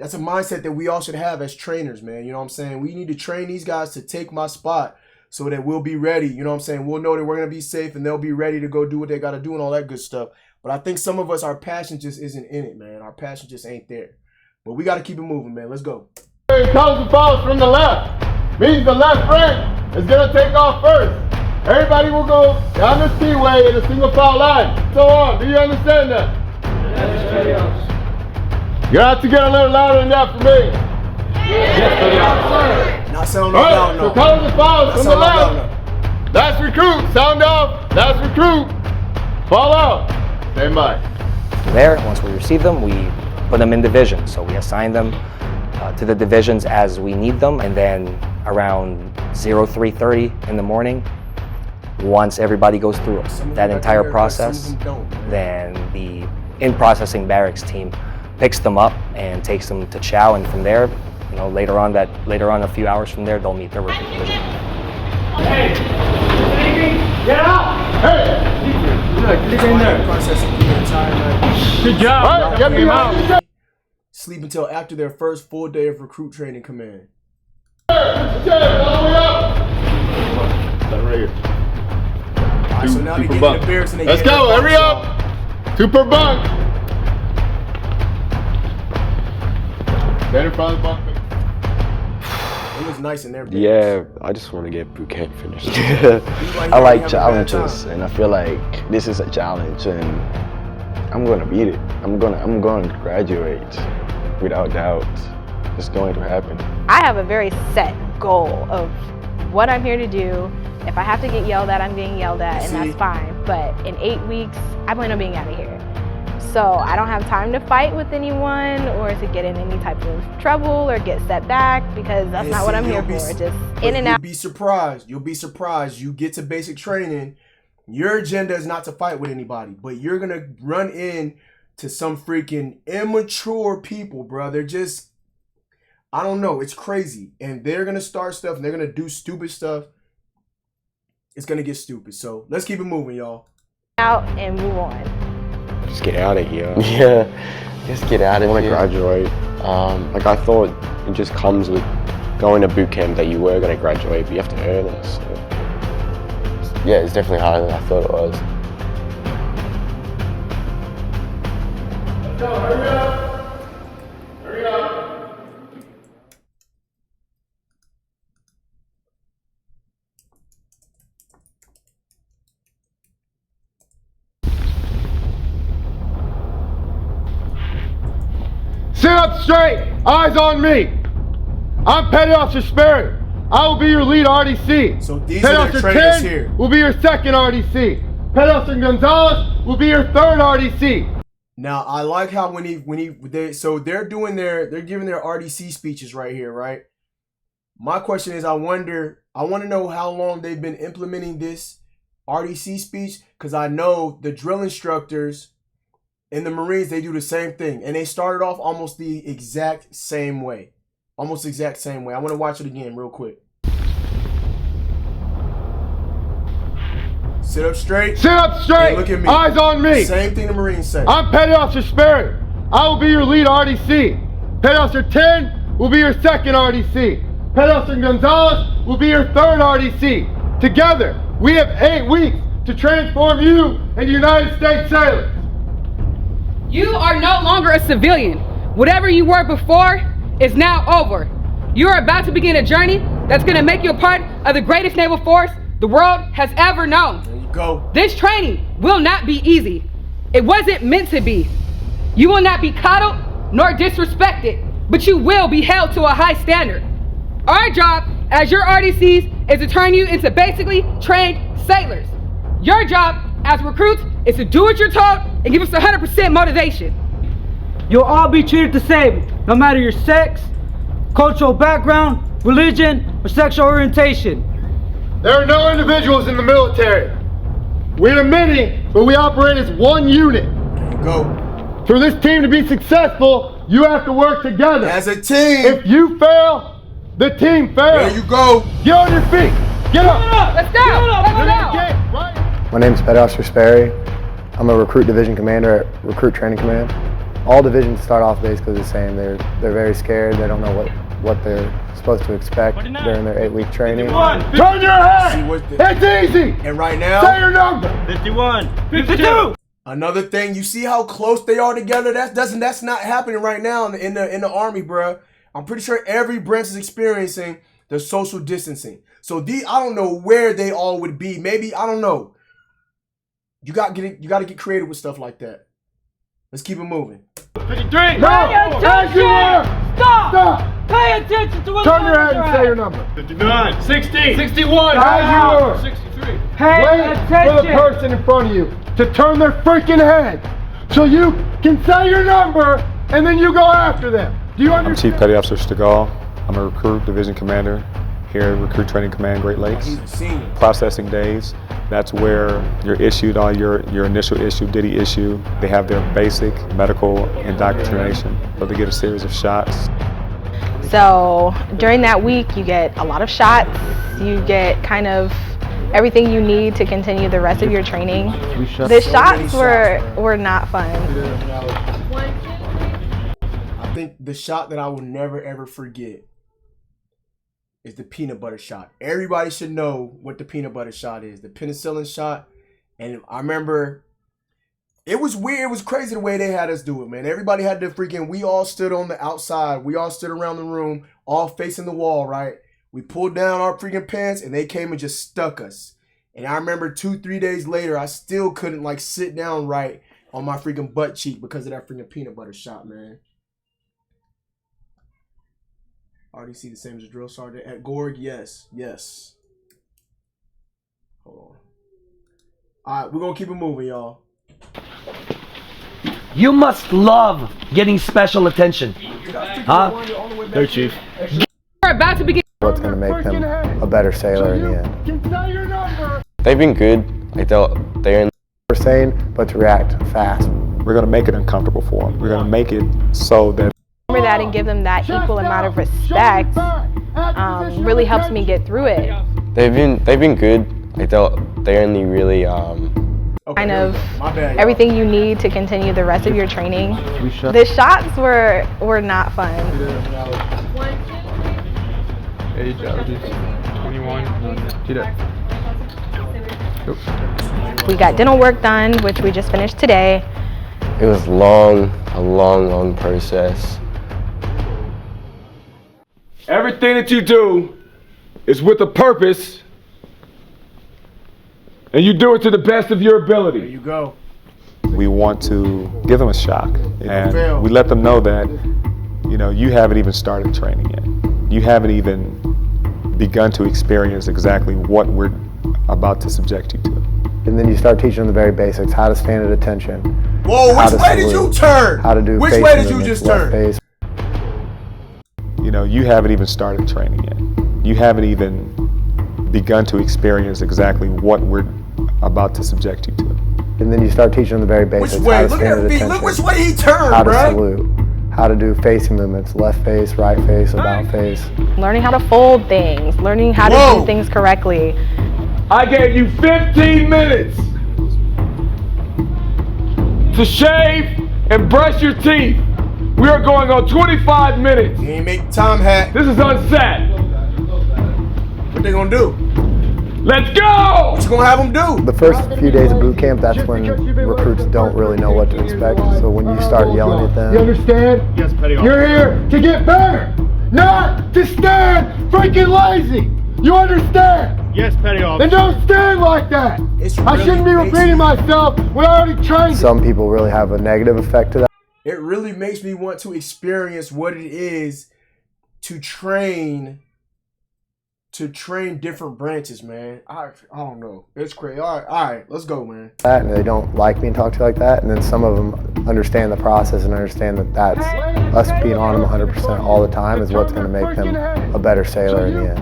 mindset that we all should have as trainers, man. You know what I'm saying? We need to train these guys to take my spot so that we'll be ready. You know what I'm saying? We'll know that we're going to be safe and they'll be ready to go do what they got to do and all that good stuff. But I think some of us, our passion just isn't in it, man. Our passion just ain't there. But we got to keep it moving, man. Let's go. Comes and falls from the left. Means the left rank is going to take off first. Everybody will go down the speedway in a single file line. So on. Do you understand that? Yes. You have to get a little louder than that for me. Yes, not sound all right, loud, no. so comes and falls from the left. Last recruit. Sound off. Last recruit. Fall out. Stand by. From there, once we receive them, we put them in divisions. So we assign them to the divisions as we need them, and then around 03:30 in the morning, once everybody goes through that entire process, then the in-processing barracks team picks them up and takes them to chow, and from there, you know, later on a few hours from there, they'll meet their recruit division. Hey! Get out! Hey! Get in there. Good job. All right, get me out. Sleep until after their first full day of recruit training command. All the way up. Right here. All right, so now they get in the barracks and they Let's get go. Hurry up. 2 per bunk. Stand in front of the bunk. It was nice in there. Yeah, I just want to get boot camp finished. I like challenges, and I feel like this is a challenge, and I'm gonna beat it. I'm going to graduate without doubt. It's going to happen. I have a very set goal of what I'm here to do. If I have to get yelled at, I'm getting yelled at, and that's fine. But in 8 weeks, I plan on being out of here. So I don't have time to fight with anyone or to get in any type of trouble or get set back because that's not what I'm here for. Just in and out. You'll be surprised. You'll be surprised. You get to basic training. Your agenda is not to fight with anybody, but you're going to run in to some freaking immature people, bro. They're just, I don't know. It's crazy. And they're going to start stuff and they're going to do stupid stuff. It's going to get stupid. So let's keep it moving, y'all. Out and move on. Just get out of here. Yeah, just get out of here. I want to graduate. Like I thought it just comes with going to boot camp that you were going to graduate, but you have to earn it. So. Yeah, it's definitely harder than I thought it was. Let's go, hurry up! Hurry up! Sit up straight! Eyes on me! I'm Petty Officer Sperry. I will be your lead RDC. So these Petty are Officer their trainers 10 here. will be your second RDC. Petty Officer Gonzalez will be your third RDC. Now I like how they're giving their RDC speeches right here, right? My question is, I want to know how long they've been implementing this RDC speech, because I know the drill instructors in the Marines, they do the same thing, and they started off almost the exact same way. I want to watch it again real quick. Sit up straight. Sit up straight. Hey, look at me. Eyes on me. Same thing the Marines say. I'm Petty Officer Sperry. I will be your lead RDC. Petty Officer 10 will be your second RDC. Petty Officer Gonzalez will be your third RDC. Together, we have 8 weeks to transform you into United States sailors. You are no longer a civilian. Whatever you were before is now over. You are about to begin a journey that's going to make you a part of the greatest naval force the world has ever known. There you go. This training will not be easy. It wasn't meant to be. You will not be coddled nor disrespected, but you will be held to a high standard. Our job as your RDCs is to turn you into basically trained sailors. Your job as recruits is to do what you're told and give us 100% motivation. You'll all be treated the same, no matter your sex, cultural background, religion, or sexual orientation. There are no individuals in the military. We are many, but we operate as one unit. There you go. For this team to be successful, you have to work together. As a team. If you fail, the team fails. There you go. Get on your feet. Get up. Let's go. Let's go. My name is Petty Officer Sperry. I'm a recruit division commander at Recruit Training Command. All divisions start off basically the same. They're very scared. They don't know what they're supposed to expect during their 8-week training. 51. Turn your head. It's easy. And right now, say your number. 51. 52. Another thing, you see how close they are together? That's not happening right now in the Army, bruh. I'm pretty sure every branch is experiencing the social distancing. So I don't know where they all would be. Maybe, I don't know. You got to get creative with stuff like that. Let's keep it moving. 53. No. As you were. Stop. Pay attention to what Turn your head and say your number. 59. 60. 61. As you were. 63. Pay Wait attention. for the person in front of you to turn their freaking head so you can say your number and then you go after them. Do you understand? I'm Chief Petty Officer Stegall. I'm a recruit division commander here at Recruit Training Command Great Lakes. Processing days, that's where you're issued all your initial issue, DITY issue. They have their basic medical indoctrination, so they get a series of shots. So during that week, you get a lot of shots. You get kind of everything you need to continue the rest of your training. The shots were not fun. I think the shot that I will never ever forget is the peanut butter shot. Everybody should know what the peanut butter shot is. The penicillin shot. And I remember it was weird. It was crazy the way they had us do it, man. Everybody had to we all stood on the outside. We all stood around the room, all facing the wall, right? We pulled down our freaking pants and they came and just stuck us. And I remember 2-3 days later, I still couldn't like sit down right on my freaking butt cheek because of that freaking peanut butter shot, man. RDC the same as a drill sergeant at Gorg? Yes. Hold on. Alright, we're gonna keep it moving, y'all. You must love getting special attention. Huh? Go, Chief. We're about to begin. What's going to make them a better sailor in the end? Can say your number. They've been good. Like they're in. We're saying, but to react fast. We're going to make it uncomfortable for them. We're going to make it so that Remember that and give them that equal amount of respect really helps me get through it. they've been good. Like they're only really Kind of My bad, y'all. everything you need to continue the rest of your training. The shots were not fun. Age averages 21. Do that. We got dental work done, which we just finished today. It was long, a long process. Everything that you do is with a purpose, and you do it to the best of your ability. There you go. We want to give them a shock, and fail. we let them know that, you know, you haven't even started training yet. You haven't even begun to experience exactly what we're about to subject you to. And then you start teaching them the very basics: how to stand at attention. Whoa, which way did you turn? How to do Which face way did you movements, just left turn? face. You know, you haven't even started training yet. You haven't even begun to experience exactly what we're about to subject you to. And then you start teaching them the very basics: Which way? how to Look stand at at feet. attention. Look which way he turned, how to bruh. salute. How to do facing movements: left face, right face, about face. Learning how to fold things, learning how to do things correctly. I gave you 15 minutes to shave and brush your teeth. We are going on 25 minutes. You ain't make time hack. This is unset. What they gonna do? Let's go! What you gonna have them do? The first few days of boot camp, that's when recruits don't really know what to expect. So when you start yelling at them, You understand? Yes, Petty You're here to get better, not to stand freaking lazy. You understand? Yes, Petty Officer. Then don't stand like that. I shouldn't be repeating myself when I already trained. some people really have a negative effect to that. It really makes me want to experience what it is to train different branches, man. I don't know. It's crazy. All right, let's go, man. And they don't like being talked to like that, and then some of them understand the process and understand that that's us being on them 100% all the time is what's going to make them a better sailor in the end.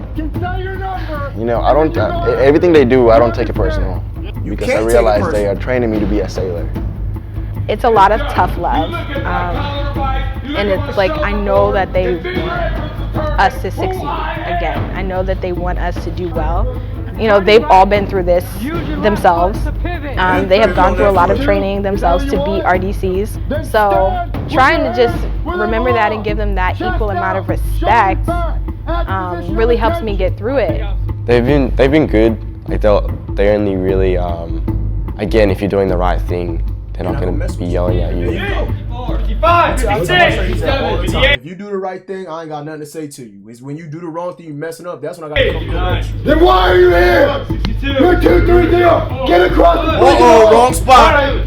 You know, I don't, everything they do, I don't take it personal. Because I realize they are training me to be a sailor. It's a lot of tough love. And it's like, I know that they want us to succeed again. I know that they want us to do well. You know, they've all been through this themselves. They have gone through a lot of training themselves to be RDCs. So trying to just remember that and give them that equal amount of respect really helps me get through it. They've been good. Like they only really again, if you're doing the right thing, they're not going to be yelling at you. If you do the right thing, I ain't got nothing to say to you. It's when you do the wrong thing, you messing up. That's when I got to come at you. Then why are you here? You're 2-3-0. Get across the wrong spot.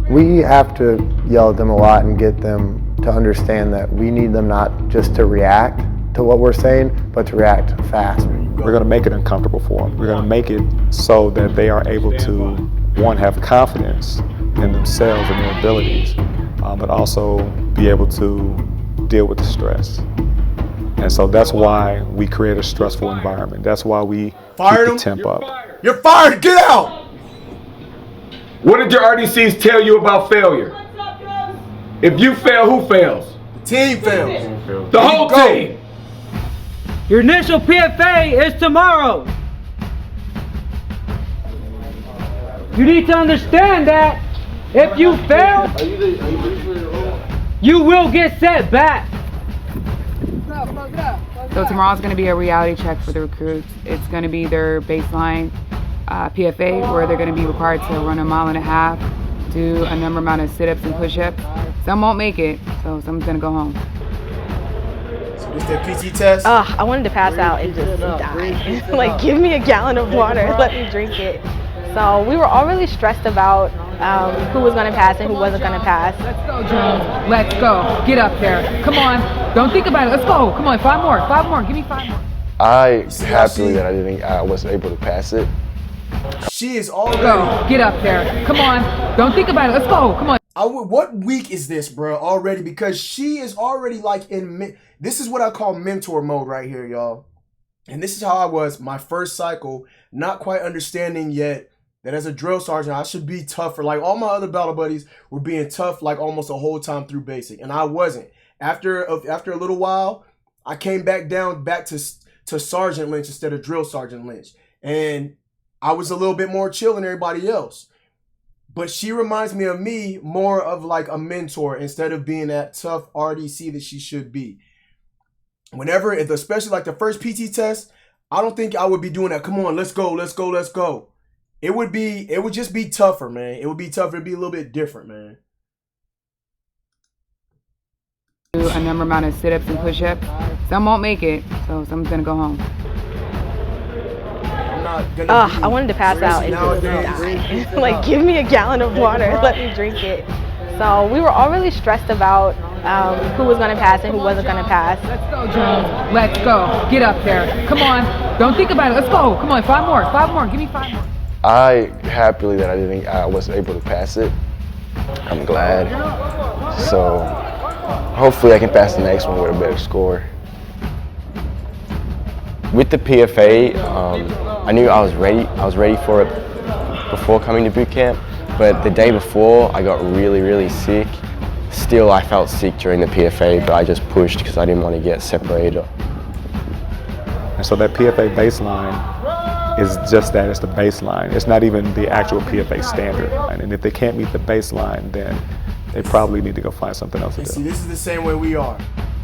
We have to yell at them a lot and get them to understand that we need them not just to react to what we're saying, but to react fast. We're going to make it uncomfortable for them. We're going to make it so that they are able to, one, have confidence in themselves and their abilities, but also be able to deal with the stress. And so that's why we create a stressful environment. That's why we keep the temp up. You're fired. Get out. What did your RDCs tell you about failure? If you fail, who fails? The team fails. The whole team. Your initial PFA is tomorrow. You need to understand that if you fail, you will get set back. So tomorrow's going to be a reality check for the recruits. It's going to be their baseline PFA, where they're going to be required to run 1.5 miles, do a number amount of sit-ups and push-ups. Some won't make it, so someone's going to go home. So this that PT test? I wanted to pass out and just die. Like, give me a gallon of water, let me drink it. So we were all really stressed about who was going to pass and who wasn't going to pass. Let's go, Jones. Let's go. Get up there. Come on. Don't think about it. Let's go. Come on. 5 more. 5 more. Give me 5 more. I happily that I wasn't able to pass it. She is already. Go. Get up there. Come on. Don't think about it. Let's go. Come on. What week is this, bro? Already, because she is already like in. This is what I call mentor mode right here, y'all. And this is how I was my first cycle, not quite understanding yet that as a drill sergeant, I should be tougher. Like all my other battle buddies were being tough like almost the whole time through basic. And I wasn't. After a little while, I came back to Sergeant Lynch instead of Drill Sergeant Lynch. And I was a little bit more chill than everybody else. But she reminds me of me more of like a mentor instead of being that tough RDC that she should be. Whenever, especially like the first PT test, I don't think I would be doing that. Come on, let's go, let's go, let's go. It would just be tougher, man. It would be tougher. It'd be a little bit different, man. Do a number amount of sit-ups and push-ups. Some won't make it, so some's gonna go home. I wanted to pass out and just die. Like, give me a gallon of water, let me drink it. So we were all really stressed about who was gonna pass and who wasn't gonna pass. Let's go, Jones. Let's go. Get up there. Come on. Don't think about it. Let's go. Come on. 5 more. 5 more. Give me 5 more. I happily that I wasn't able to pass it. I'm glad. So hopefully I can pass the next one with a better score. With the PFA, I knew I was ready. I was ready for it before coming to boot camp, but the day before I got really, really sick. Still, I felt sick during the PFA, but I just pushed because I didn't want to get separated. And so that PFA baseline is just that, it's the baseline. It's not even the actual PFA standard. And if they can't meet the baseline, then they probably need to go find something else to do. See, this is the same way we are.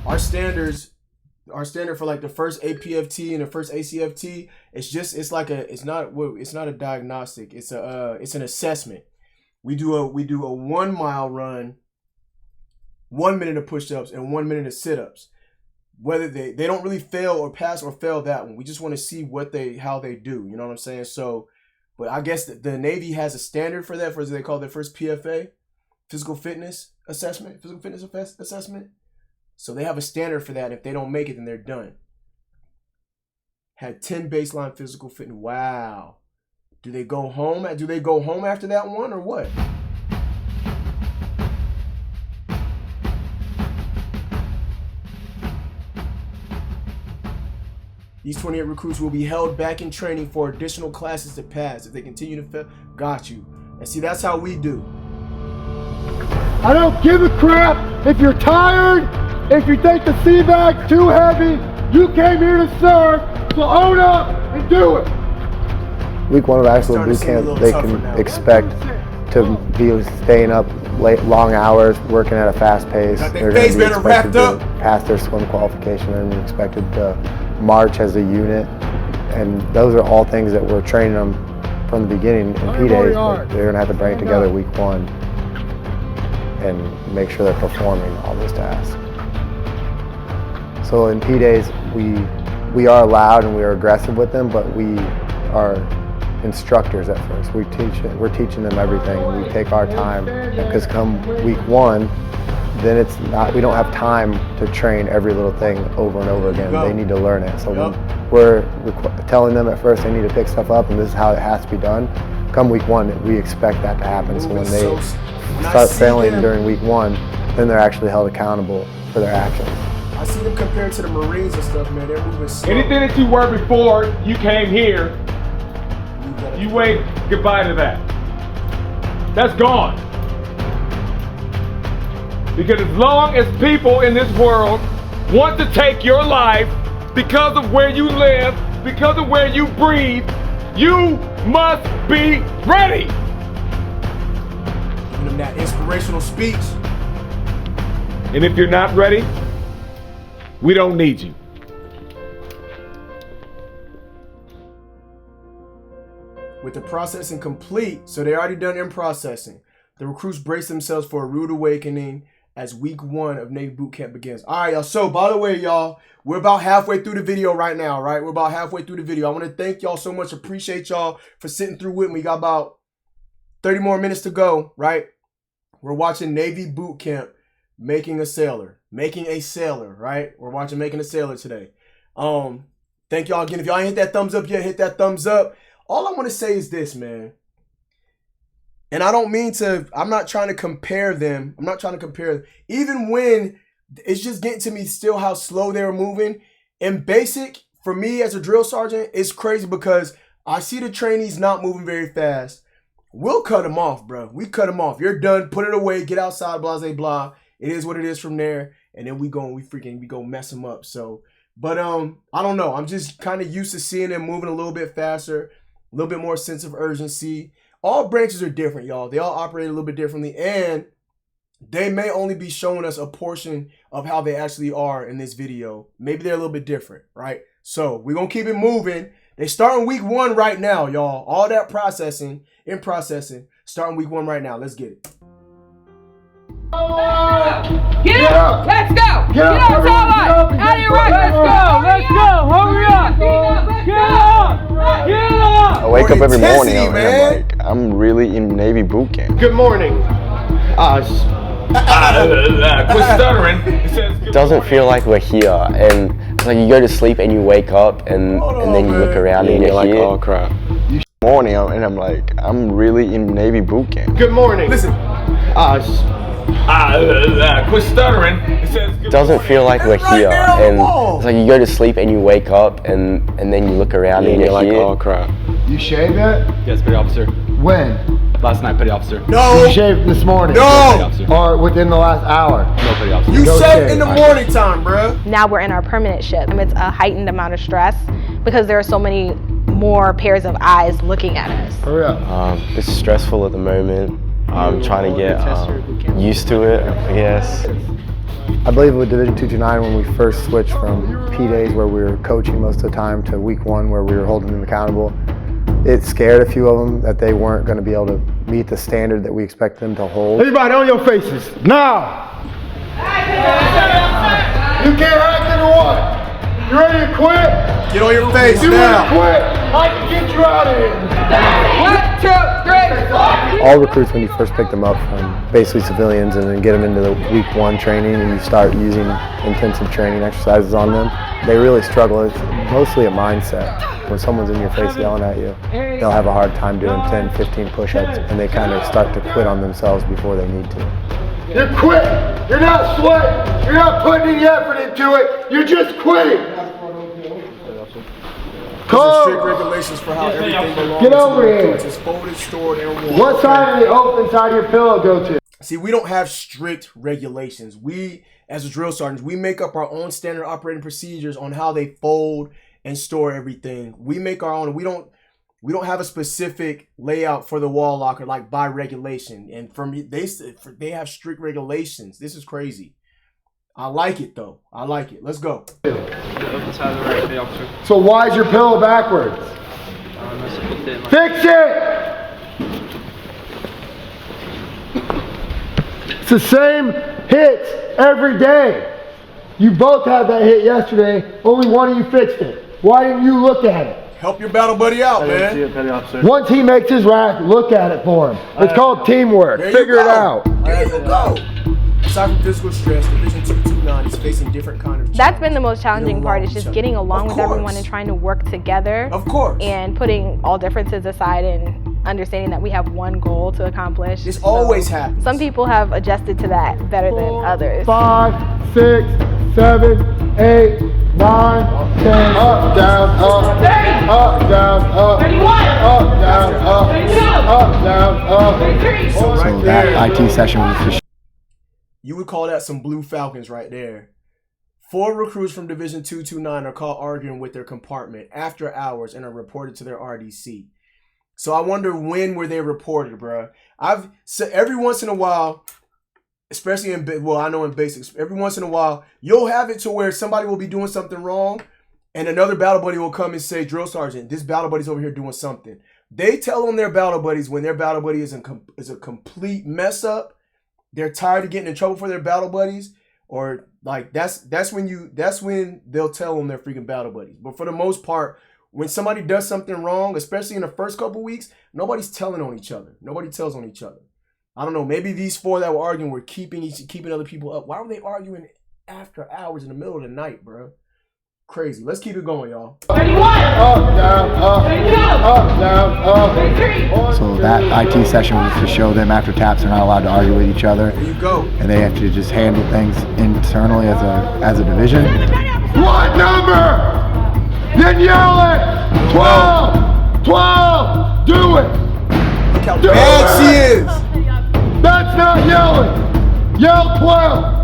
Our standard for like the first APFT and the first ACFT, it's not a diagnostic. It's an assessment. We do a 1 mile run, 1 minute of push-ups and 1 minute of sit-ups. Whether they don't really fail or pass or fail that one. We just want to see how they do. You know what I'm saying? So, but I guess the Navy has a standard for that, for they call their first PFA, physical fitness assessment. So they have a standard for that. If they don't make it, then they're done. Had 10 baseline physical fitness. Wow. Do they go home after that one or what? These 28 recruits will be held back in training for additional classes to pass. If they continue to fail, got you. And see, that's how we do. I don't give a crap if you're tired, if you think the sea bag's too heavy. You came here to serve, so own up and do it. Week 1 of actual boot camp, they can expect to be staying up late, long hours, working at a fast pace. They're going to be expected to pass their swim qualification and expected to march as a unit. And those are all things that we're training them from the beginning in P-Days. They're going to have to bring it together week 1 and make sure they're performing all those tasks. So in P-Days, we are loud and we are aggressive with them, but we are instructors at first. We're teaching them everything, and we take our time, because come week 1, then we don't have time to train every little thing over and over again. They need to learn it. So we're telling them at first they need to pick stuff up, and this is how it has to be done. Come week 1, we expect that to happen. So when they start failing during week 1, then they're actually held accountable for their actions. I see them compared to the Marines and stuff, man. They're moving slow. Anything that you were before you came here, you wave goodbye to that. That's gone. Because as long as people in this world want to take your life because of where you live, because of where you breathe, you must be ready. Giving them that inspirational speech. And if you're not ready, we don't need you. With the processing complete, so they already done in processing, the recruits brace themselves for a rude awakening as week 1 of Navy boot camp begins. All right, y'all. So, by the way, y'all, we're about halfway through the video right now, right? We're about halfway through the video. I want to thank y'all so much. Appreciate y'all for sitting through with me. We got about 30 more minutes to go, right? We're watching Navy boot camp, making a sailor, right? We're watching Making a Sailor today. Thank y'all again. If y'all ain't hit that thumbs up yet, hit that thumbs up. All I want to say is this, man. And I don't mean to, I'm not trying to compare them. Even when it's just getting to me still how slow they were moving. In basic, for me as a drill sergeant, it's crazy because I see the trainees not moving very fast. We'll cut them off, bro. We cut them off. You're done. Put it away. Get outside, blah, blah, blah. It is what it is from there. And then we go mess them up. So, but I don't know. I'm just kind of used to seeing them moving a little bit faster. a little bit more sense of urgency. All branches are different, y'all. They all operate a little bit differently, and they may only be showing us a portion of how they actually are in this video. Maybe they're a little bit different, right? So we're going to keep it moving. They starting week 1 right now, y'all. All that processing, starting week 1 right now. Let's get it. Get up! Let's go! Get up! Out of your right! Let's go! Let's go! Hurry up! Get up! Get up! I wake up every morning and I'm like, I'm really in Navy boot camp. Good morning. Quit stuttering. It doesn't feel like we're here, and it's like you go to sleep and you wake up and then you look around and you're like, here. oh crap. Morning and I'm like, I'm really in Navy boot camp. Good morning. Listen. Quit stuttering. It doesn't feel like we're here, and it's like you go to sleep and you wake up and then you look around and you're like, here. oh crap. You shaved it? Yes, petty officer. When? Last night, petty officer. No. You shaved this morning? No. Or within the last hour? No, petty officer. You shaved in the morning time, bro. Now we're in our permanent shift. It's a heightened amount of stress because there are so many more pairs of eyes looking at us. Hurry up. It's stressful at the moment. I'm trying to get used to it, I guess. I believe with Division 229, when we first switched from P days where we were coaching most of the time to week 1 where we were holding them accountable, it scared a few of them that they weren't going to be able to meet the standard that we expect them to hold. Everybody on your faces, now! You can't act in what? You ready to quit? Get on your face you now. You ready to quit? I can get you out of here. 1, 2, 3. All recruits, when you first pick them up from basically civilians and then get them into the week 1 training and you start using intensive training exercises on them, they really struggle. It's mostly a mindset. When someone's in your face yelling at you, they'll have a hard time doing 10, 15 push-ups and they kind of start to quit on themselves before they need to. You're quitting. You're not sweating. You're not putting any effort into it. You're just quitting. There's strict regulations for how everything belongs. Get over here. It's folded, stored, and worn. What side of the open side of your pillow go to? See, we don't have strict regulations. We, as a drill sergeants, we make up our own standard operating procedures on how they fold and store everything. We make our own. We don't have a specific layout for the wall locker like by regulation. And for me, they have strict regulations. This is crazy. I like it though. I like it. Let's go. So why is your pillow backwards? Fix it! It's the same hits every day. You both had that hit yesterday. Only one of you fixed it. Why didn't you look at it? Help your battle buddy out, man. Once he makes his rack, look at it for him. It's called teamwork. Figure it out. There you go. Aside from physical stress, Division 229 is facing different kind of. That's been the most challenging part, is just getting along with everyone and trying to work together. Of course. And putting all differences aside and understanding that we have one goal to accomplish. This always happens. Some people have adjusted to that better than others. 5, 6, 7, 8, 9, 10. Up, down, up. Up, down, up. Up, down, up. Up, down, up. So that IT session was just. You would call that some Blue Falcons right there. 4 recruits from Division 229 are caught arguing with their compartment after hours and are reported to their RDC. So I wonder, when were they reported, bro? So every once in a while, especially in basics, every once in a while, you'll have it to where somebody will be doing something wrong and another battle buddy will come and say, drill sergeant, this battle buddy's over here doing something. They tell on their battle buddies when their battle buddy is a complete mess up. They're tired of getting in trouble for their battle buddies, or like that's when they'll tell them their freaking battle buddies. But for the most part, when somebody does something wrong, especially in the first couple weeks, nobody's telling on each other. Nobody tells on each other. I don't know. Maybe these 4 that were arguing were keeping other people up. Why were they arguing after hours in the middle of the night, bro? Crazy. Let's keep it going, y'all. Up, down, up. Up, down, up. So that IT session was to show them after taps they're not allowed to argue with each other. There you go. And they have to just handle things internally as a division. What number? Then yell it. 12. 12. Do it. Look how bad she is. That's not yelling. Yell 12.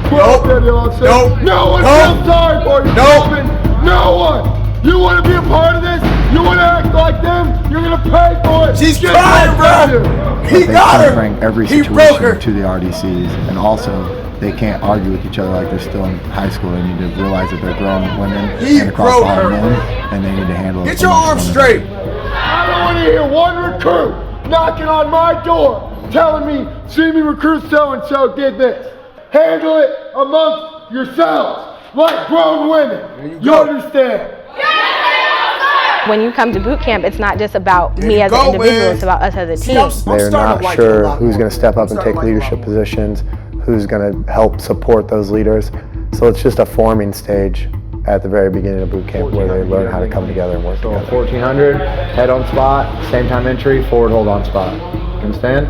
12, nope. No one feels sorry for you. Nope. No one. You want to be a part of this? You want to act it. She's Get trying, back bro. there. He They got can't her. bring every He broke her. situation to the RDCs, and also they can't argue with each other like they're still in high school. They need to realize that they're grown women He and across broke all her. men, and they need to handle it. Get your arms amongst one straight. I don't want to hear one recruit knocking on my door telling me, see me recruit so-and-so did this. Handle it amongst yourselves, like grown women. You understand? When you come to boot camp, it's not just about me as an go, individual, man. it's about us as a See, team. They're not like it a sure lot who's more. going to step up and starting take to like it a lot leadership more. positions, who's going to help support those leaders. So it's just a forming stage at the very beginning of boot camp where they learn how to come together and work So together. 1400, head on spot, same time entry, forward hold on spot. Understand?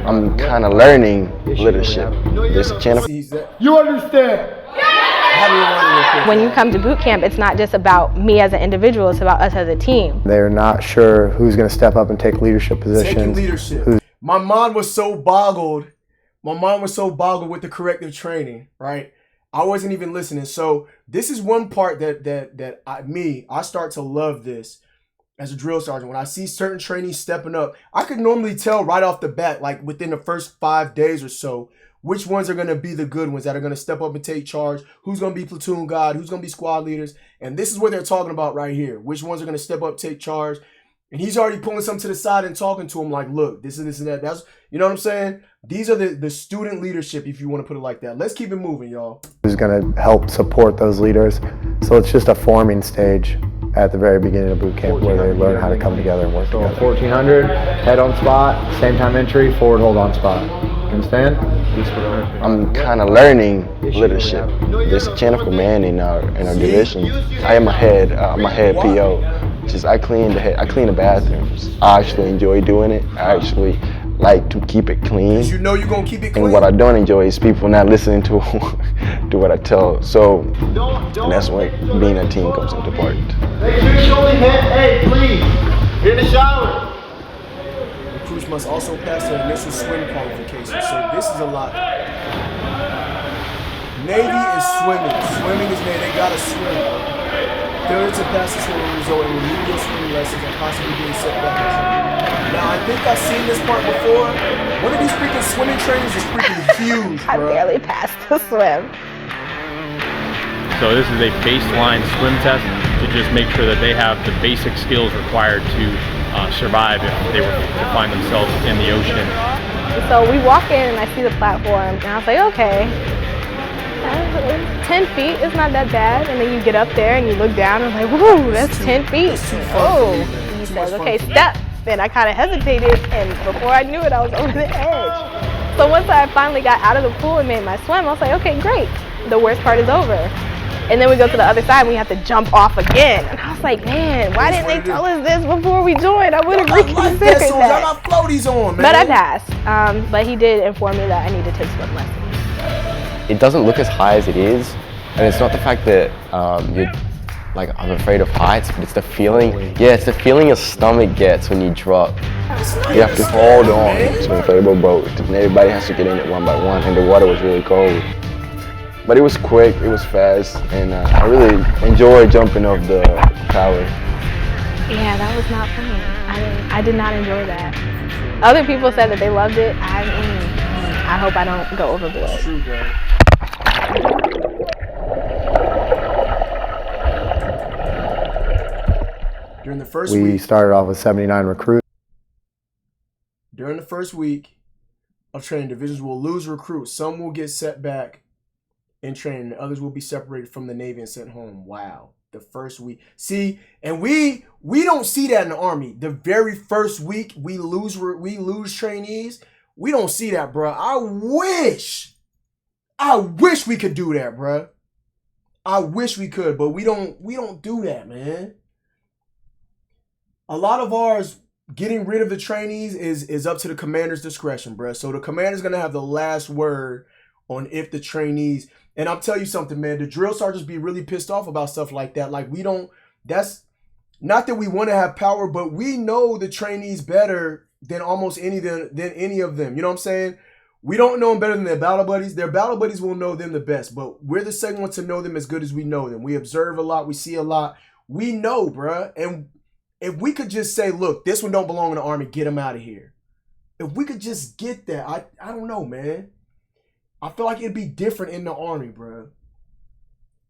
I'm kind of learning leadership. This channel. You understand? When you come to boot camp, it's not just about me as an individual, it's about us as a team. They're not sure who's going to step up and take leadership positions. Taking leadership. My mind was so boggled. My mind was so boggled with the corrective training, right? I wasn't even listening. So this is one part that I start to love this as a drill sergeant. When I see certain trainees stepping up, I could normally tell right off the bat, like within the first 5 days or so, which ones are going to be the good ones that are going to step up and take charge, who's going to be platoon guide, who's going to be squad leaders. And this is what they're talking about right here. Which ones are going to step up, take charge. And he's already pulling some to the side and talking to him like, look, this and this and that. That's, you know what I'm saying? These are the student leadership, if you want to put it like that. Let's keep it moving, y'all. Who's going to help support those leaders. So it's just a forming stage at the very beginning of boot camp where they learn how to come together and work So together. 1400, head on spot, same time entry, forward hold on spot. Understand? I'm kind of learning leadership. There's a chain of command in our division. I am a head PO. I clean the bathrooms. I actually enjoy doing it. I actually like to keep it clean. You know you're gonna keep it clean. And what I don't enjoy is people not listening to what I tell. So that's when being a team comes into part. Make sure you only hit A, please. In the shower. Recruits must also pass their initial swim qualification. So this is a lot. Navy is swimming. Swimming is Navy. They gotta swim. Failure to pass this will result in remedial swimming lessons and possibly being setbacks. Now I think I've seen this part before. One of these freaking swimming trainers is freaking huge, I bro. barely passed the swim. So this is a baseline swim test to just make sure that they have the basic skills required to survive if they were to find themselves in the ocean. So we walk in and I see the platform and I was like, okay, 10 feet is not that bad. And then you get up there and you look down and I'm like, whoa, that's 10 feet. Oh, he says, okay, step. Then I kind of hesitated and before I knew it, I was over the edge. So once I finally got out of the pool and made my swim, I was like, okay, great. The worst part is over. And then we go to the other side and we have to jump off again. And I was like, man, why didn't they tell us this before we joined? I would have reconsidered that. Y'all got floaties on, man. But I passed. But he did inform me that I need to take swim lessons. It doesn't look as high as it is, and it's not the fact that you're like, I'm afraid of heights, but it's the feeling. Yeah, it's the feeling your stomach gets when you drop. You have to hold on to an inflatable boat, and everybody has to get in it one by one, and the water was really cold. But it was quick, it was fast, and I really enjoyed jumping off the tower. Yeah, that was not fun. I did not enjoy that. Other people said that they loved it. I hope I don't go overboard. True, bro. During the first We week, started off with 79 recruits. during the first week of training, divisions will lose recruits. Some will get set back in training, and others will be separated from the Navy and sent home. Wow. The first week. See, and we don't see that in the Army. The very first week we lose trainees. We don't see that, bro. I wish we could do that, bro. I wish we could, but we don't do that, man. A lot of ours, getting rid of the trainees is up to the commander's discretion, bro. So the commander's gonna have the last word on if the trainees. And I'll tell you something, man. The drill sergeants be really pissed off about stuff like that. Like that's not that we want to have power, but we know the trainees better than almost any of them. You know what I'm saying? We don't know them better than their battle buddies. Their battle buddies will know them the best, but we're the second one to know them as good as we know them. We observe a lot. We see a lot. We know, bruh. And If we could just say, look, this one don't belong in the Army, get him out of here. If we could just get that, I don't know, man. I feel like it'd be different in the Army, bro.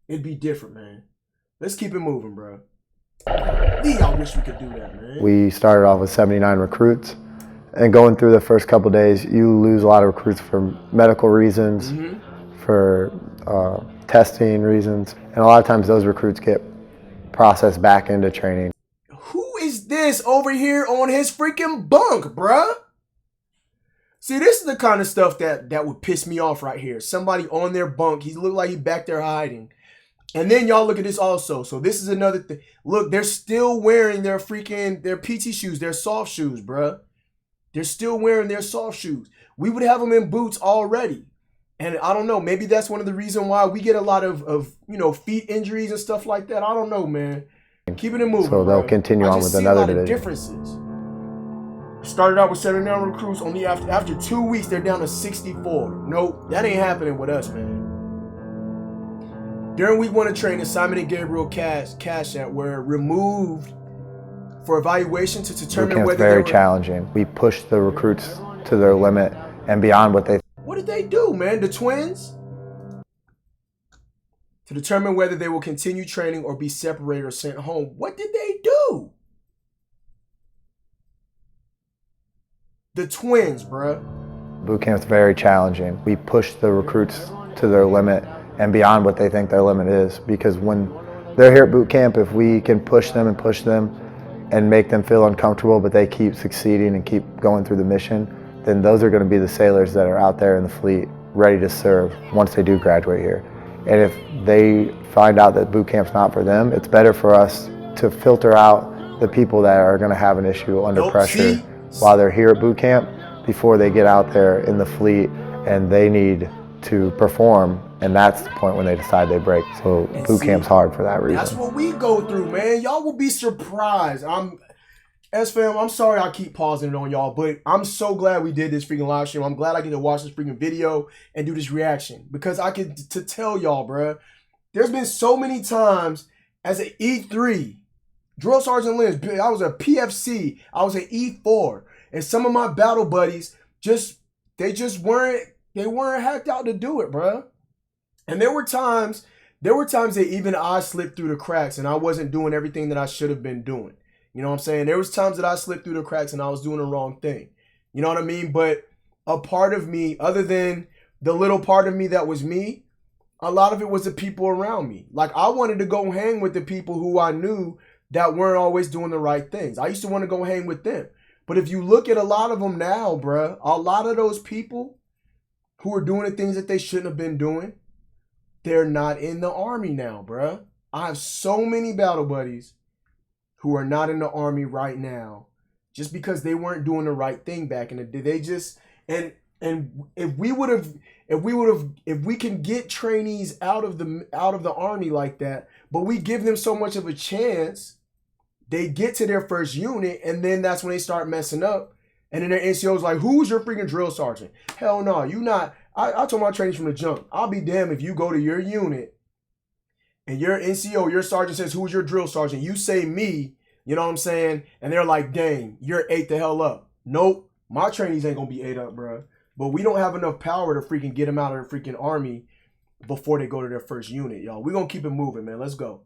It'd be different, man. Let's keep it moving, bro. I wish we could do that, man. We started off with 79 recruits, and going through the first couple days, you lose a lot of recruits for medical reasons, for testing reasons, and a lot of times those recruits get processed back into training. Who is this over here on his freaking bunk, bruh? See, this is the kind of stuff that would piss me off right here. Somebody on their bunk, he looked like he back there hiding. And then y'all look at this also. So this is another thing. Look, they're still wearing their PT shoes, their soft shoes, bruh. They're still wearing their soft shoes. We would have them in boots already. And I don't know, maybe that's one of the reasons why we get a lot of feet injuries and stuff like that. I don't know, man. Keeping it moving. So they'll continue on with another division. Differences. Started out with 79 recruits. Only after 2 weeks, they're down to 64. Nope, that ain't happening with us, man. During week 1 of training, Simon and Gabriel Cashat were removed for evaluation to determine whether very challenging. We push the recruits to their limit and beyond what they. What did they do, man? The twins? To determine whether they will continue training or be separated or sent home. What did they do? The twins, bruh. Boot camp's very challenging. We push the recruits to their limit and beyond what they think their limit is, because when they're here at boot camp, if we can push them and make them feel uncomfortable, but they keep succeeding and keep going through the mission, then those are going to be the sailors that are out there in the fleet ready to serve once they do graduate here. And if they find out that boot camp's not for them, it's better for us to filter out the people that are going to have an issue under pressure while they're here at boot camp before they get out there in the fleet and they need to perform, and that's the point when they decide they break. So boot camp's hard for that reason. That's what we go through, man. Y'all will be surprised. SFAM, I'm sorry I keep pausing it on y'all, but I'm so glad we did this freaking live stream. I'm glad I get to watch this freaking video and do this reaction, because I can to tell y'all, bruh, there's been so many times as an E3, Drill Sergeant Lynch, I was a PFC, I was an E4, and some of my battle buddies they weren't hacked out to do it, bruh. And there were times that even I slipped through the cracks and I wasn't doing everything that I should have been doing. You know what I'm saying? There was times that I slipped through the cracks and I was doing the wrong thing. You know what I mean? But a part of me, other than the little part of me that was me, a lot of it was the people around me. Like, I wanted to go hang with the people who I knew that weren't always doing the right things. I used to want to go hang with them. But if you look at a lot of them now, bruh, a lot of those people who are doing the things that they shouldn't have been doing, they're not in the Army now, bruh. I have so many battle buddies who are not in the Army right now just because they weren't doing the right thing back in the day. They just, and if we can get trainees out of the Army like that, but we give them so much of a chance, they get to their first unit, and then that's when they start messing up. And then their NCO's like, who's your freaking drill sergeant? Hell no, you not. I told my trainees from the jump, I'll be damned if you go to your unit and your NCO, your sergeant says, who's your drill sergeant? You say me, you know what I'm saying? And they're like, dang, you're ate the hell up. Nope, my trainees ain't gonna be ate up, bro. But we don't have enough power to freaking get them out of the freaking Army before they go to their first unit, y'all. We're gonna keep it moving, man. Let's go.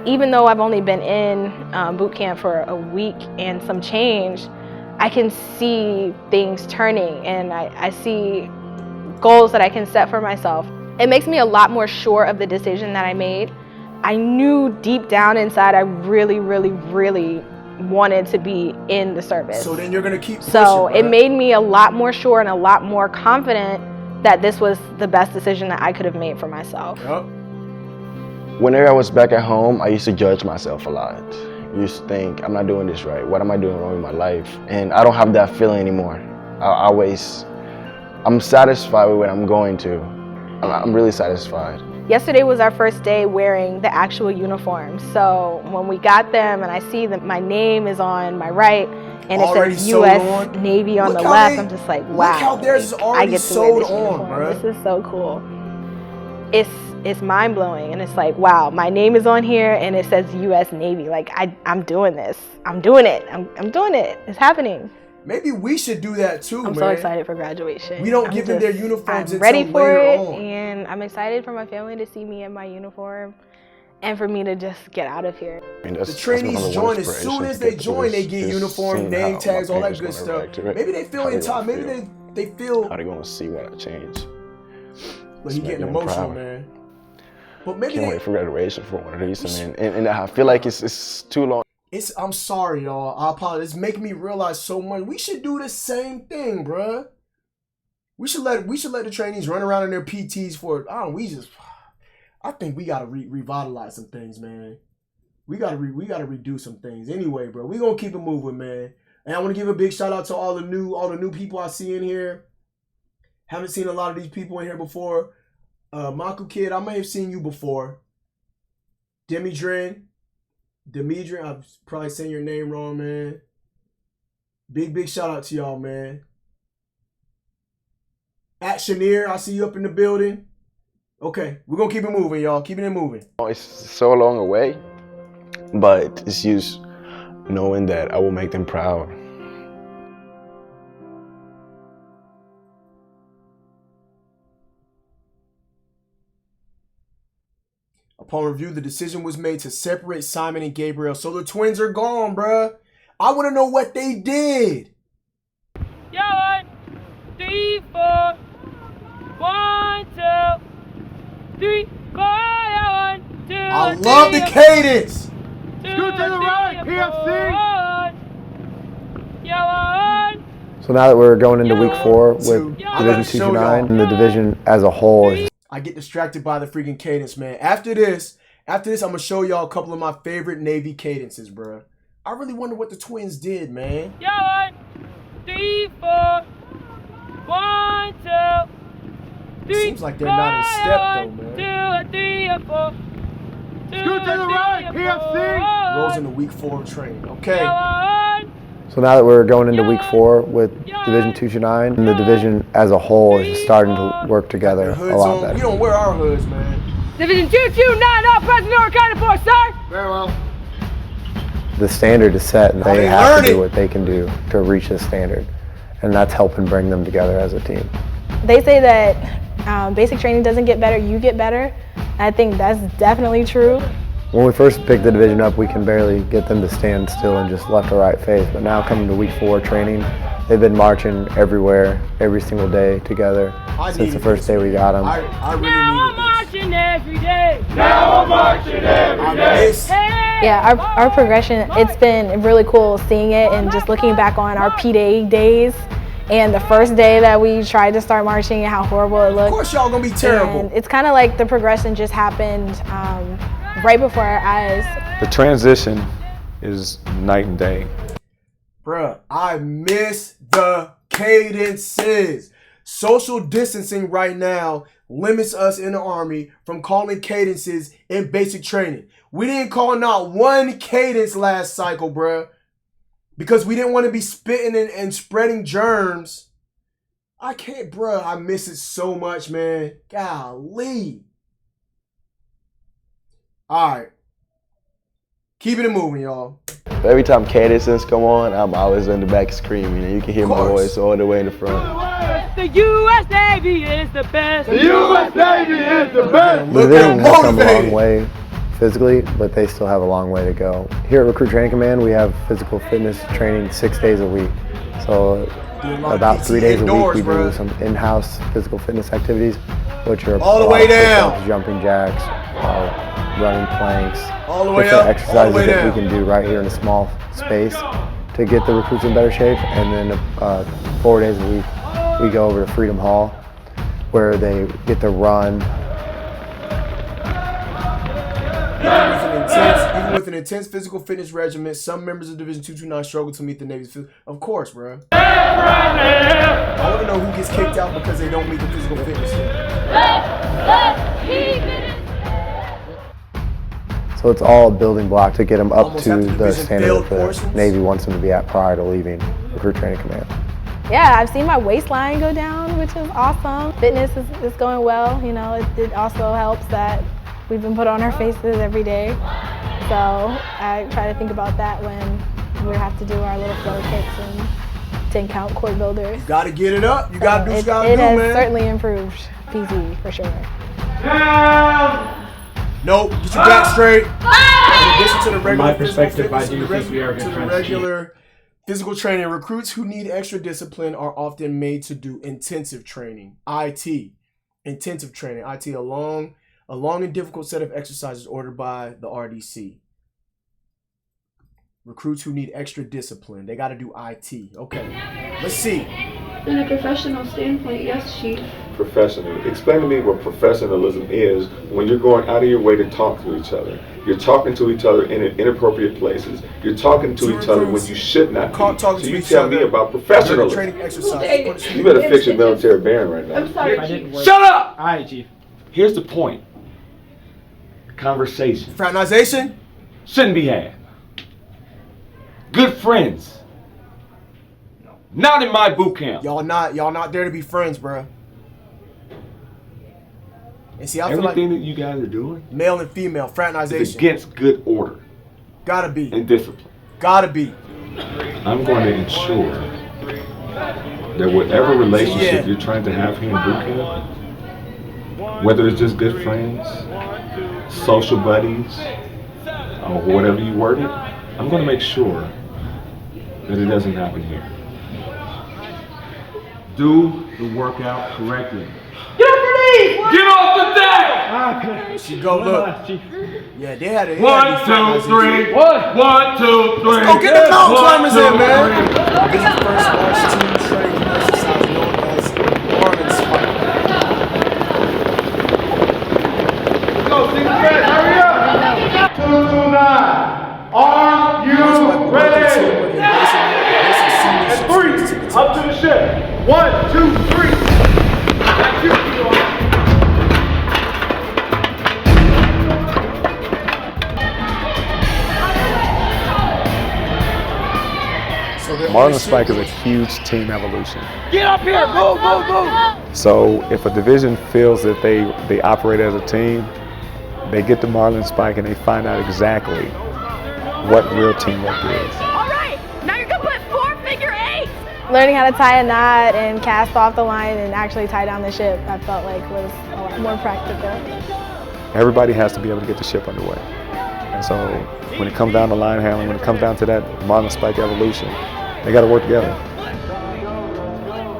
Even though I've only been in boot camp for a week and some change, I can see things turning, and I see goals that I can set for myself. It makes me a lot more sure of the decision that I made. I knew deep down inside I really, really, really wanted to be in the service. So then you're gonna keep pushing, So right? it made me a lot more sure and a lot more confident that this was the best decision that I could have made for myself. Yep. Whenever I was back at home, I used to judge myself a lot. I used to think, I'm not doing this right. What am I doing wrong in my life? And I don't have that feeling anymore. I'm satisfied with what I'm going to. I'm really satisfied. Yesterday was our first day wearing the actual uniforms. So when we got them and I see that my name is on my right and it says U.S. Navy on the left, I'm just like, wow. Look how theirs is already I get to wear this sold on, uniform. bro. This is so cool. It's it's mind blowing. And it's like, wow, my name is on here and it says U.S. Navy. Like I'm doing this. I'm doing it. I'm doing it. It's happening. Maybe we should do that too, I'm so excited for graduation. We don't give them their uniforms I'm until ready for later it, on. and I'm excited for my family to see me in my uniform and for me to just get out of here. The trainees join, as soon as they join, they get uniform, name tags, all that good stuff. Maybe they feel in time, maybe they feel how they gonna see what I change. Like you getting emotional, man. But maybe can't wait for graduation for one of these, and I feel like it's too long. I'm sorry, y'all. I apologize. It's making me realize so much. We should do the same thing, bruh. We should let the trainees run around in their PTs for. I think we gotta revitalize some things, man. We gotta redo some things. Anyway, bro, we gonna keep it moving, man. And I want to give a big shout out to all the new people I see in here. Haven't seen a lot of these people in here before. Maku Kid, I may have seen you before. Dimitri, I'm probably saying your name wrong, man. Big shout out to y'all, man. Actioneer, I see you up in the building. Okay, we're gonna keep it moving, y'all. Keeping it moving. It's so long away, but it's just knowing that I will make them proud. Upon review, the decision was made to separate Simon and Gabriel, so the twins are gone, bruh. I want to know what they did. Yeah, 1, 3, 4. 1, 2, 3, 4. Yeah, 1, 2. I love the cadence. Scoot to the right, PFC. Yeah, 1. So now that we're going into week 4 with Division 229 and the division as a whole. I get distracted by the freaking cadence, man. After this, I'm going to show y'all a couple of my favorite Navy cadences, bruh. I really wonder what the twins did, man. Yeah, 1, 3, 4. 1, 2, 3. Seems like they're not in step, though, man. 2, 3, 4. Scoot to the right, PFC. Rolls into week 4 training, okay. So now that we're going into week 4 with Division 229 and the division as a whole is starting to work together a lot better. We don't wear our hoods, man. Division 229, all present or accounted for, sir. Very well. The standard is set and they have to do what they can do to reach the standard. And that's helping bring them together as a team. They say that basic training doesn't get better, you get better. I think that's definitely true. When we first picked the division up, we can barely get them to stand still and just left or right face. But now coming to week 4 training, they've been marching everywhere, every single day together since the first day we got them. I really Now I'm marching every day. Now I'm marching every day. Yeah, our progression, it's been really cool seeing it and just looking back on our P-Day days and the first day that we tried to start marching and how horrible it looked. Of course y'all gonna be terrible. And it's kind of like the progression just happened right before our eyes. The transition is night and day. Bruh, I miss the cadences. Social distancing right now limits us in the Army from calling cadences in basic training. We didn't call not one cadence last cycle, bruh, because we didn't want to be spitting and spreading germs. I can't, bruh. I miss it so much, man. Golly. All right. Keeping it moving, y'all. Every time cadences come on, I'm always in the back screaming, and you can hear my voice all the way in the front. The U.S. Navy is the best. The U.S. Navy is the best. The division has come a long way physically, but they still have a long way to go. Here at Recruit Training Command, we have physical fitness training 6 days a week. So about 3 days a week, we do some in-house physical fitness activities, which are all the way down, jumping jacks, running planks, all the way different up, exercises all the way that down. we can do right here in a small space to get the recruits in better shape. And then 4 days a week, we go over to Freedom Hall, where they get to run. Even with an intense physical fitness regimen, some members of Division 229 struggle to meet the Navy's physical. Of course, bro. I want to know who gets kicked out because they don't meet the physical fitness standard. So it's all a building block to get them up Almost to have to the division standard failed that the portions. Navy wants them to be at prior to leaving Recruit Training Command. Yeah, I've seen my waistline go down, which is awesome. Fitness is going well. You know, it also helps that we've been put on our faces every day. So I try to think about that when we have to do our little flow kicks and 10 count core builders. You gotta get it up. You gotta do what you gotta It do, has man. certainly improved PT for sure. Nope, get your back straight. In addition to the From regular my physical perspective, I fitness, do think we are to going the to regular physical training, recruits who need extra discipline are often made to do intensive training, IT. Intensive training, IT, a long and difficult set of exercises ordered by the RDC. Recruits who need extra discipline, they got to do IT. Okay, let's see. In a professional standpoint, yes, Chief. Professional. Explain to me what professionalism is when you're going out of your way to talk to each other. You're talking to each other in inappropriate places. You're talking to each other when you should not be. So you tell me about professionalism. Training exercise. You better fix your military band right now. I'm sorry, Chief. Shut up! All right, Chief. Here's the point. Conversation. Fraternization? Shouldn't be had. Good friends. Not in my boot camp. Y'all not there to be friends, bro. And see, I feel like Everything that you guys are doing male and female is fraternization against good order gotta be. and discipline. Gotta be. I'm going to ensure that whatever relationship you're trying to have here in boot camp, whether it's just good friends, social buddies, or whatever you word it, I'm going to make sure that it doesn't happen here. Do the workout correctly. Get off your knees! Get off the deck! She go look. Yeah, they had it. 1, 2, 3. 1, 2, 3. Let's go get the mountain climbers in, 1, 2, man. 3. This is the first large team training exercise known as Marlinspike. Let's go, sing the best, hurry up! 229. Are you ready? And 3, up to the ship. 1, 2, 3. That's you. Marlinspike is a huge team evolution. Get up here! Move, move, move! So if a division feels that they operate as a team, they get to Marlinspike and they find out exactly what real teamwork is. All right, now you're gonna put 4 figure 8s. Learning how to tie a knot and cast off the line and actually tie down the ship, I felt like was a lot more practical. Everybody has to be able to get the ship underway. And so when it comes down to line handling, when it comes down to that Marlinspike evolution, they got to work together.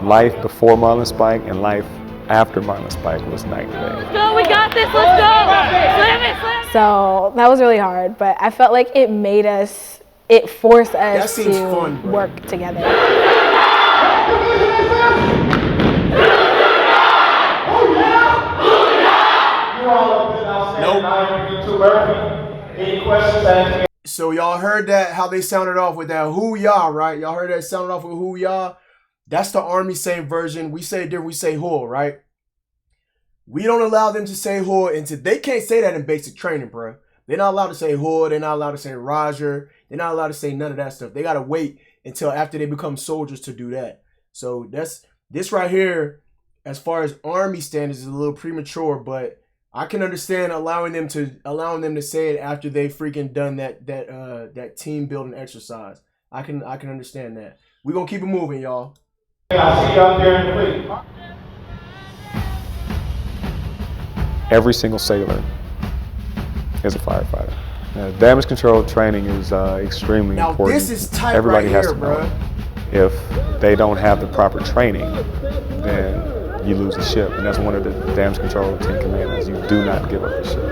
Life before Marlinspike and life after Marlinspike was night and day. Go, we got this, let's go! Slam it, slam it! So that was really hard, but I felt like it forced us to work together. So y'all heard that, how they sounded off with that hoo-yah, right? Y'all heard that sounded off with hoo-yah? That's the Army same version. We say it different, we say hool, right? We don't allow them to say hool until they can't say that in basic training, bro. They're not allowed to say hool, they're not allowed to say Roger, they're not allowed to say none of that stuff. They gotta wait until after they become soldiers to do that. So this right here, as far as Army standards, is a little premature, but I can understand allowing them to say it after they freaking done that team building exercise. I can understand that. We're gonna keep it moving, y'all. I'll see you out there in the week. Every single sailor is a firefighter. Damage control training is extremely Now, important. this is tight Everybody right has here, to know bruh. it. If they don't have the proper training, then you lose the ship, and that's one of the damage control 10 commandments. You do not give up the ship.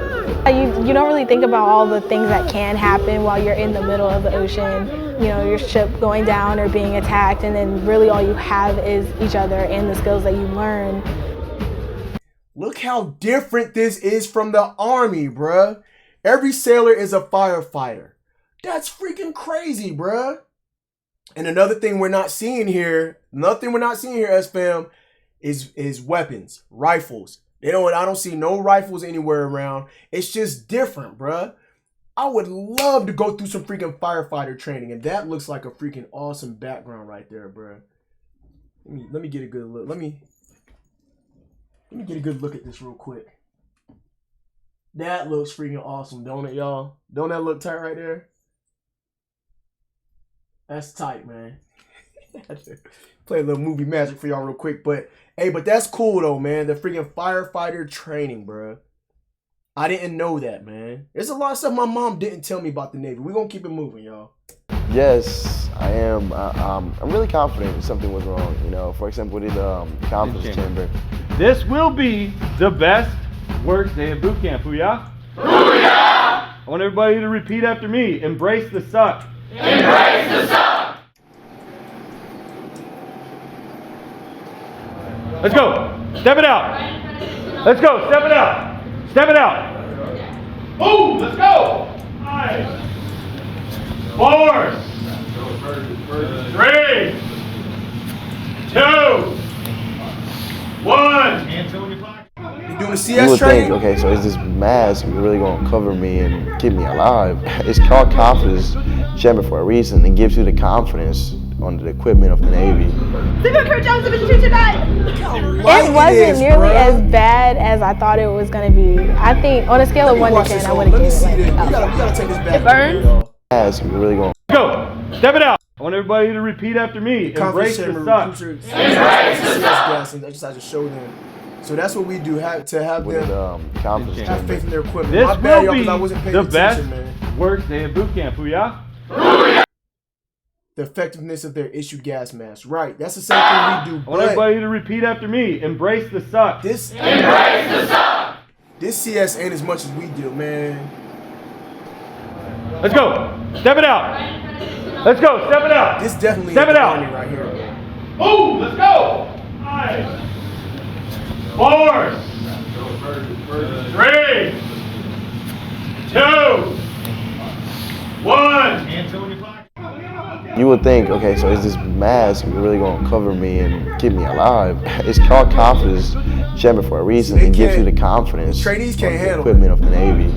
You don't really think about all the things that can happen while you're in the middle of the ocean. You know, your ship going down or being attacked, and then really all you have is each other and the skills that you learn. Look how different this is from the Army, bruh. Every sailor is a firefighter. That's freaking crazy, bruh. And another thing we're not seeing here, SFAM, is weapons, rifles. I don't see no rifles anywhere around. It's just different, bruh. I would love to go through some freaking firefighter training, and that looks like a freaking awesome background right there, bruh. Let me get a good look. Let me get a good look at this real quick. That looks freaking awesome, don't it, y'all? Don't that look tight right there? That's tight, man. Play a little movie magic for y'all real quick, but hey, but that's cool though, man. The freaking firefighter training, bro. I didn't know that, man. There's a lot of stuff my mom didn't tell me about the Navy. We're gonna keep it moving, y'all. Yes, I am. I'm really confident if something was wrong. You know, for example, we did conference chamber. This will be the best worst day of boot camp. Booyah! Booyah! I want everybody to repeat after me. Embrace the suck. Embrace the suck. Let's go. Step it out. Let's go. Step it out. Step it out. Boom. Let's go. 5, 4, 3, 2, 1. You doing the You CS would training? think, okay, so is this mask really gonna cover me and keep me alive? It's called confidence chamber for a reason. It gives you the confidence on the equipment of the Navy. It wasn't nearly as bad as I thought it was going to be. I think on a scale of 1 to 10, I would have given it like We gotta take this back. It burns. Mask really gonna Go. Step it out. I want everybody to repeat after me. Embrace the suck. Exercise to show them. So that's what we do. To have them confidence have chamber. faith in their equipment. This My bad, y'all, will be 'cause I wasn't paying the attention, best man. worst day of boot camp. Booyah! The effectiveness of their issued gas masks. Right. That's the same thing we do. I want everybody to repeat after me. Embrace the suck. Embrace the suck. This CS ain't as much as we do, man. Let's go. Step it out. Let's go. Step it out. This definitely Step is it the out. Army right here. Boom. Let's go. 5, 4, 3, 2, 1. You would think, okay, so is this mask really gonna cover me and keep me alive? It's called confidence chamber for a reason. It gives you the confidence Trainees can't on the handle equipment of the Navy.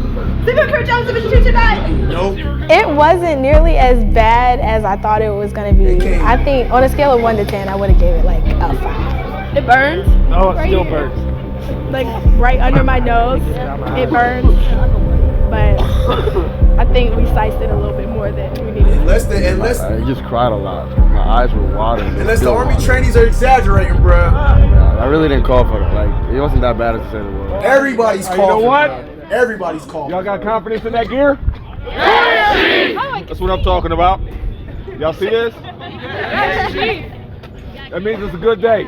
Nope. It wasn't nearly as bad as I thought it was going to be. I think on a scale of 1 to 10, I would have gave it like a 5. It burns. No, it right still here. burns. Like right under my nose. It burns. But I think we sized it a little bit more than we needed. Unless I just cried a lot. My eyes were watering. unless the Army trainees are exaggerating, bruh. I really didn't call for it. Like, it wasn't that bad as I said it was. Everybody's You coughing. know what? bruh. Everybody's coughing. Y'all got confidence in that gear? That's what I'm talking about. Y'all see this? That means it's a good day.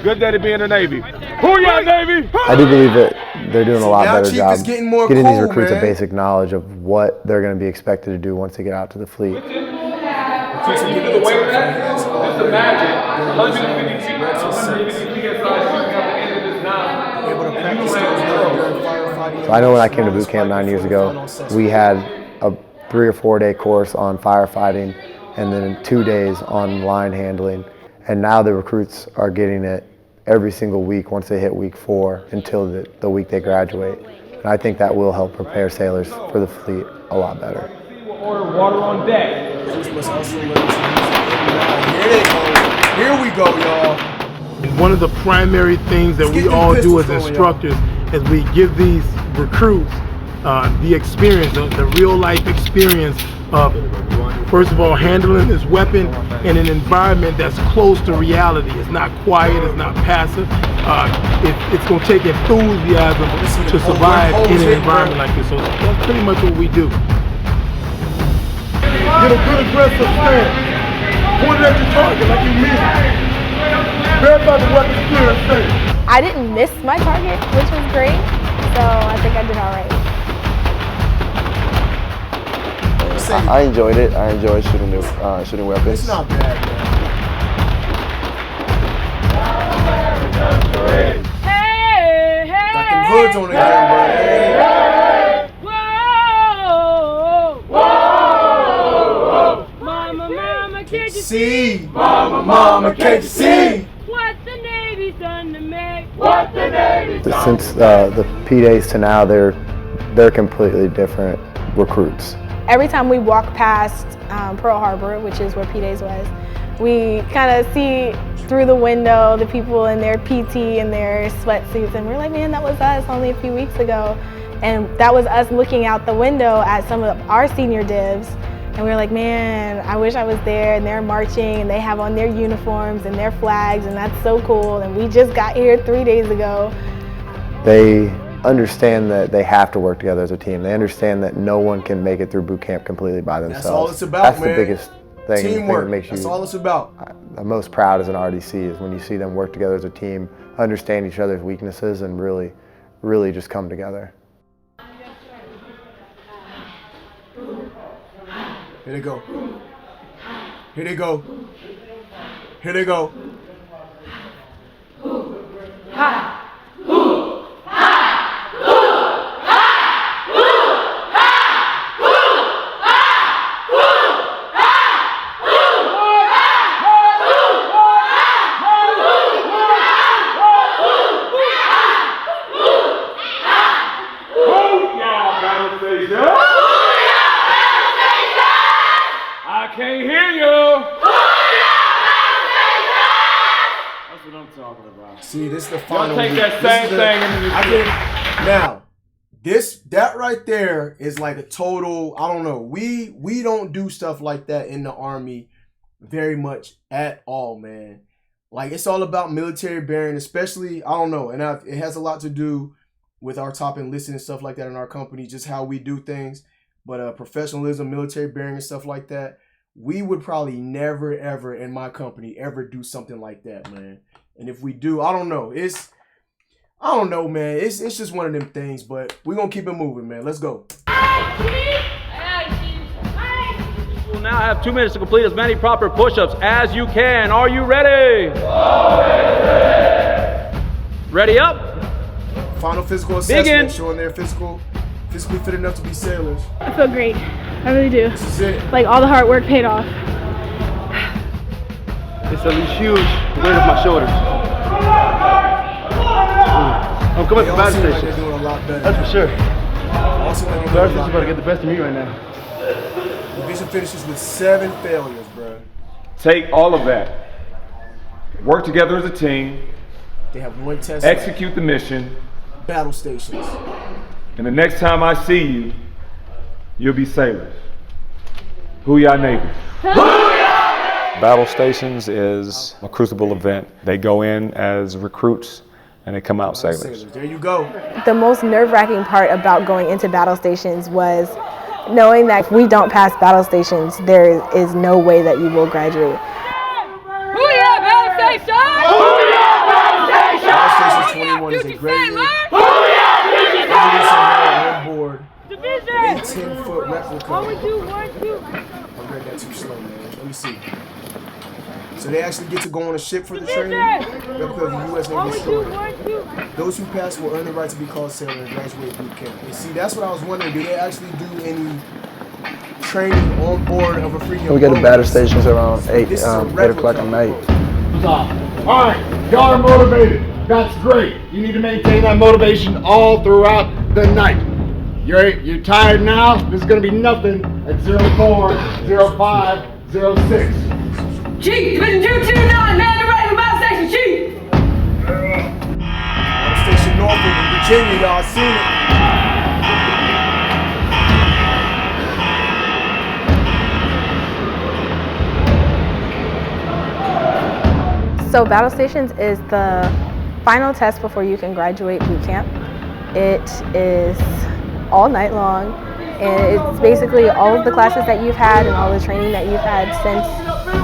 Good day to be in the Navy. Booyah, Navy! I do believe that they're doing a lot Now better Chief job is getting more getting these cool, recruits man. a basic knowledge of what they're going to be expected to do once they get out to the fleet. So I know when I came to boot camp 9 years ago, we had a 3 or 4 day course on firefighting and then 2 days on line handling. And now the recruits are getting it every single week once they hit week 4 until the week they graduate. And I think that will help prepare sailors for the fleet a lot better. Order water on deck. Here we go, y'all. One of the primary things that we all do as instructors is we give these recruits the experience, the real life experience of, first of all, handling this weapon in an environment that's close to reality. It's not quiet, it's not passive. It's going to take enthusiasm to survive in an environment like this. So that's pretty much what we do. Get a good aggressive stance. Point it at your target like you mean it. Verify the weapon clear and safe. I didn't miss my target, which was great. So I think I did all right. I enjoyed it. I enjoyed shooting weapons. It's not bad, man. Hey, hey. Got them hoods on the camera. Mama, can't you see? Mama, can't you see? What the Navy's done to me? What the Navy's done Since the P days to now, they're completely different recruits. Every time we walk past Pearl Harbor, which is where P-Days was, we kind of see through the window the people in their PT and their sweatsuits, and we're like, man, that was us only a few weeks ago. And that was us looking out the window at some of our senior divs, and we were like, man, I wish I was there, and they're marching and they have on their uniforms and their flags, and that's so cool, and we just got here 3 days ago. They understand that they have to work together as a team. They understand that no one can make it through boot camp completely by themselves. That's all it's about, That's man. the biggest thing. Teamwork. That makes you That's all it's about. the most proud as an RDC is when you see them work together as a team, understand each other's weaknesses, and really, really just come together. Here they go. Here they go. Here they go. I can't hear you. That's what I'm talking about. See, this is the Y'all final. take week. that This same is the- thing and then I can, now, that right there is like a total. I don't know. We don't do stuff like that in the Army very much at all, man. Like, it's all about military bearing, especially, I don't know, and it has a lot to do with our top enlisted and stuff like that in our company, just how we do things. But professionalism, military bearing and stuff like that, we would probably never, ever in my company ever do something like that, man. And if we do, I don't know. I don't know, man. It's just one of them things, but we're going to keep it moving, man. Let's go. You will now have 2 minutes to complete as many proper push-ups as you can. Are you ready? Ready up? Final physical assessment Begin. showing they're physically fit enough to be sailors. I feel great. I really do. This is it. Like, all the hard work paid off. It's a huge weight off my shoulders. I'm coming to battle Like station. they're doing a lot better. That's for sure. Also, like they're Battle doing a station's lot about to get better. the best of me right now. Division finishes with 7 failures, bro. Take all of that. Work together as a team. They have 1 test. Execute the mission. Battle stations. And the next time I see you, you'll be sailors. Who y'all Navy? Battle stations is a crucible event. They go in as recruits and they come out sailors. There you go. The most nerve-wracking part about going into battle stations was knowing that if we don't pass battle stations, there is no way that you will graduate. Booyah, battle station! Battle Station 21 is a great on board. A 10-foot replica. I read that too slow, man. Let me see. So they actually get to go on a ship for the training. Replica of the U.S. Navy destroyer. Those who pass will earn the right to be called sailor and graduate boot camp. And see, that's what I was wondering. Do they actually do any training on board of a freaking We get to boat? battle stations around 8 This is a 8 o'clock replica. at night. All right, y'all are motivated. That's great. You need to maintain that motivation all throughout the night. You're tired now? This is going to be nothing at 04, 05, 06. Chief, Division 229, man, ready for battle station, Chief! Battle Station Norfolk in Virginia, y'all seen it. So battle stations is the final test before you can graduate boot camp. It is all night long, and it's basically all of the classes that you've had and all the training that you've had since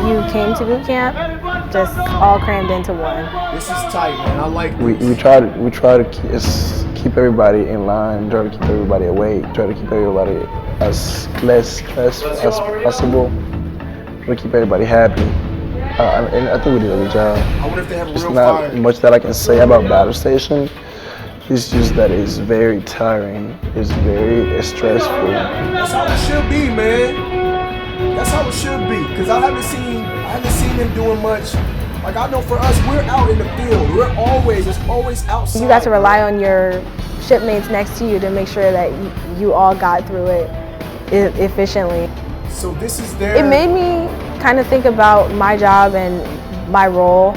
you came to boot camp, just all crammed into one. This is tight, man. I like this. We try to keep everybody in line, try to keep everybody awake, try to keep everybody as less stressed as possible, try to keep everybody happy. And I think we did a good job. I wonder if they have a There's real not fire. much that I can say about battle station. It's just that it's very tiring. It's very stressful. That's how it should be, man. That's how it should be. Cause I haven't seen them doing much. Like, I know for us, we're out in the field. It's always outside. You got to rely on your shipmates next to you to make sure that you all got through it efficiently. So this is their. It made me kind of think about my job and my role.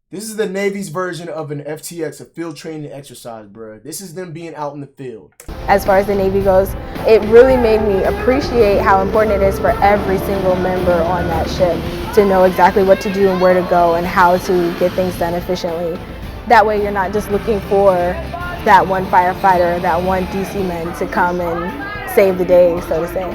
This is the Navy's version of an FTX, a field training exercise, bro. This is them being out in the field. As far as the Navy goes, it really made me appreciate how important it is for every single member on that ship to know exactly what to do and where to go and how to get things done efficiently. That way you're not just looking for that one firefighter, that one DC man to come and save the day, so to say.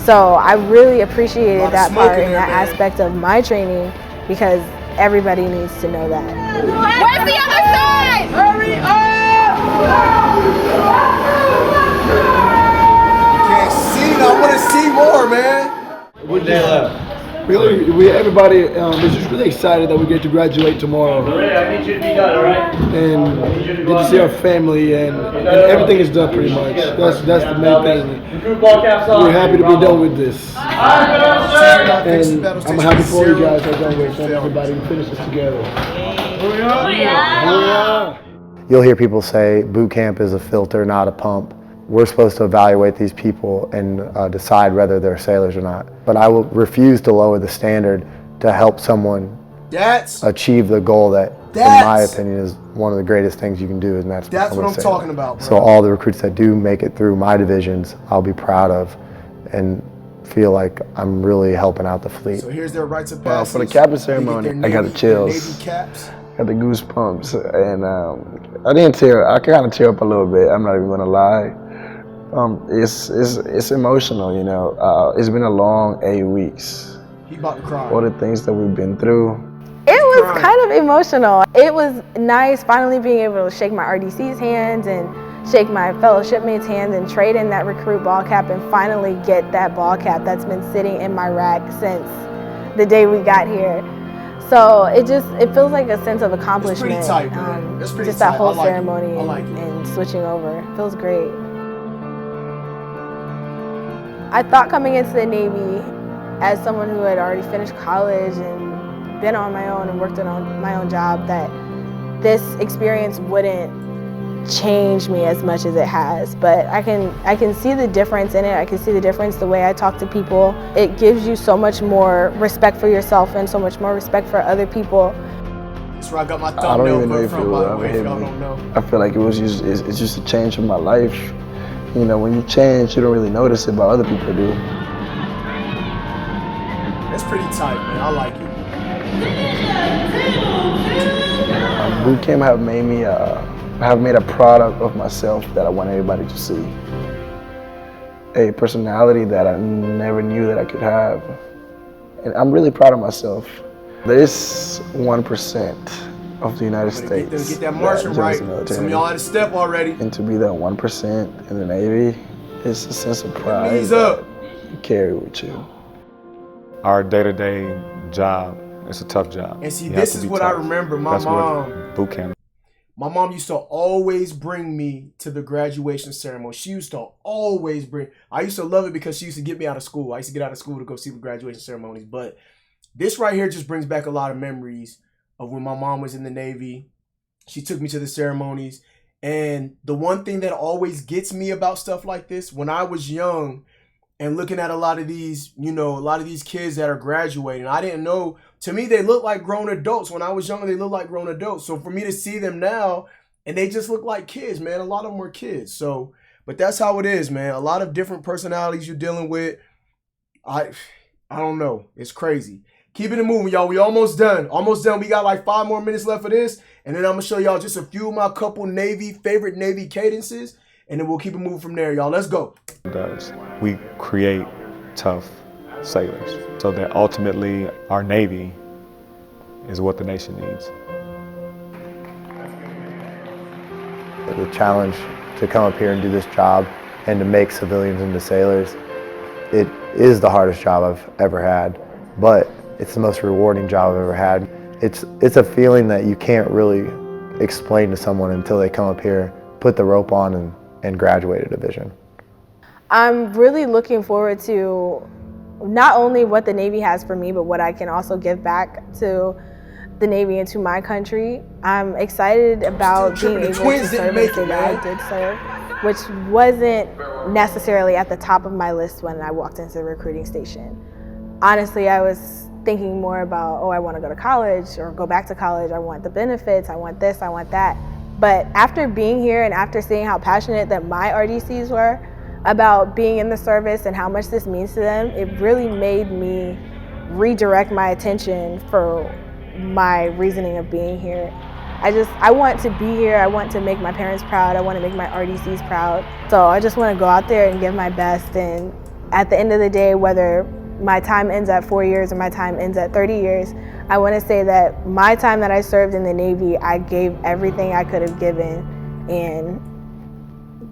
So I really appreciated that part and that aspect of my training because everybody needs to know that. Where's the other side? Hurry up! Can't see, I want to see more, man. One day left. Everybody is just really excited that we get to graduate tomorrow. I need you to be done, all right? And get to see our family, and everything is done pretty much. That's the main thing. We're happy to be done with this. And I'm happy for all you guys that are done with it. Everybody we finish this together. You'll hear people say boot camp is a filter, not a pump. We're supposed to evaluate these people and decide whether they're sailors or not. But I will refuse to lower the standard to help someone achieve the goal that, in my opinion, is one of the greatest things you can do, and that's what I'm talking about, bro. So all the recruits that do make it through my divisions, I'll be proud of and feel like I'm really helping out the fleet. So here's their rites of passage. For the capping ceremony, I got the chills. Navy caps. Got the goosebumps, and I didn't tear. I kind of tear up a little bit. I'm not even gonna lie. It's emotional, you know. It's been a long 8 weeks. He about to cry. All the things that we've been through. It was kind of emotional. It was nice finally being able to shake my RDC's hands and shake my fellow shipmates' hands and trade in that recruit ball cap and finally get that ball cap that's been sitting in my rack since the day we got here. So it feels like a sense of accomplishment. It's pretty tight, man. It's pretty just that tight. whole I like ceremony it. I like and switching over. It feels great. I thought coming into the Navy as someone who had already finished college and been on my own and worked on my own job that this experience wouldn't change me as much as it has. But I can see the difference in it. I can see the difference the way I talk to people. It gives you so much more respect for yourself and so much more respect for other people. That's where I got my I don't even know if it from, will by the ever way, if hit y'all me. don't know. I feel like it's just a change in my life. You know, when you change, you don't really notice it, but other people do. That's pretty tight, man. I like it. Boot camp have made a product of myself that I want everybody to see. A personality that I never knew that I could have. And I'm really proud of myself. There's 1% of the United States. Get that marching right. Some of y'all had a step already. And to be that 1% in the Navy, it's a sense of pride Knees up. that you carry with you. Our day-to-day job, it's a tough job. And see, You this have is to be what I tough. remember. My That's mom. what boot camp. My mom used to always bring me to the graduation ceremony. She used to always bring. I used to love it because she used to get me out of school. I used to get out of school to go see the graduation ceremonies. But this right here just brings back a lot of memories of when my mom was in the Navy. She took me to the ceremonies. And the one thing that always gets me about stuff like this, when I was young and looking at a lot of these, you know, a lot of these kids that are graduating, I didn't know, to me, they look like grown adults. When I was younger, they looked like grown adults. So for me to see them now, and they just look like kids, man, a lot of them were kids. So, but that's how it is, man. A lot of different personalities you're dealing with. I don't know. It's crazy. Keeping it moving, y'all. We almost done. Almost done. We got like 5 more minutes left of this. And then I'm going to show y'all just a few of my favorite Navy cadences. And then we'll keep it moving from there, y'all. Let's go. We create tough sailors so that ultimately our Navy is what the nation needs. The challenge to come up here and do this job and to make civilians into sailors, it is the hardest job I've ever had, but it's the most rewarding job I've ever had. It's a feeling that you can't really explain to someone until they come up here, put the rope on, and graduate a division. I'm really looking forward to not only what the Navy has for me, but what I can also give back to the Navy and to my country. I'm excited about being able to serve the state that I did serve, which wasn't necessarily at the top of my list when I walked into the recruiting station. honestly, I was thinking more about, oh, I want to go to college or go back to college. I want the benefits. I want this. I want that. But after being here and after seeing how passionate that my RDCs were about being in the service and how much this means to them, it really made me redirect my attention for my reasoning of being here. I want to be here. I want to make my parents proud. I want to make my RDCs proud. So I just want to go out there and give my best. And at the end of the day, whether my time ends at 4 years or my time ends at 30 years, I want to say that my time that I served in the Navy, I gave everything I could have given, and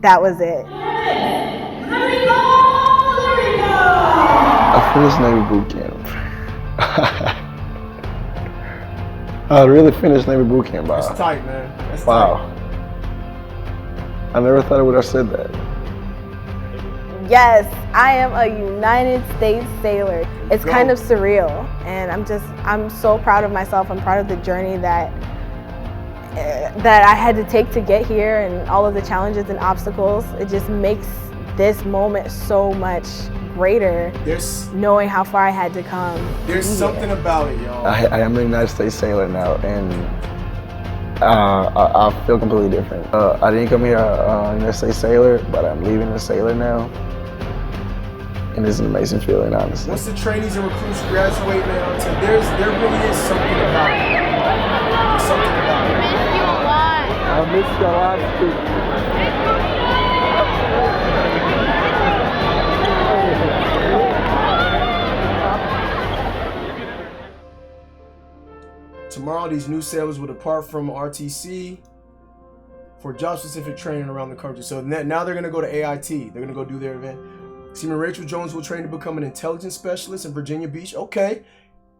that was it. I finished Navy boot camp. I really finished Navy boot camp. That's tight, man. That's wow. I never thought I would have said that. Yes, I am a United States sailor. It's kind of surreal, and I'm so proud of myself. I'm proud of the journey that I had to take to get here and all of the challenges and obstacles. It just makes this moment so much greater, knowing how far I had to come. There's something about it, y'all. I am a United States sailor now, and I feel completely different. I didn't come here a United States sailor, but I'm leaving a sailor now. And it's an amazing feeling, honestly. Once the trainees and recruits graduate, man, there really is something about it. There's something about it. I missed your last two. Tomorrow, these new sailors will depart from RTC for job-specific training around the country. So now they're going to go to AIT. They're going to go do their event. Seaman Rachel Jones will train to become an intelligence specialist in Virginia Beach. Okay.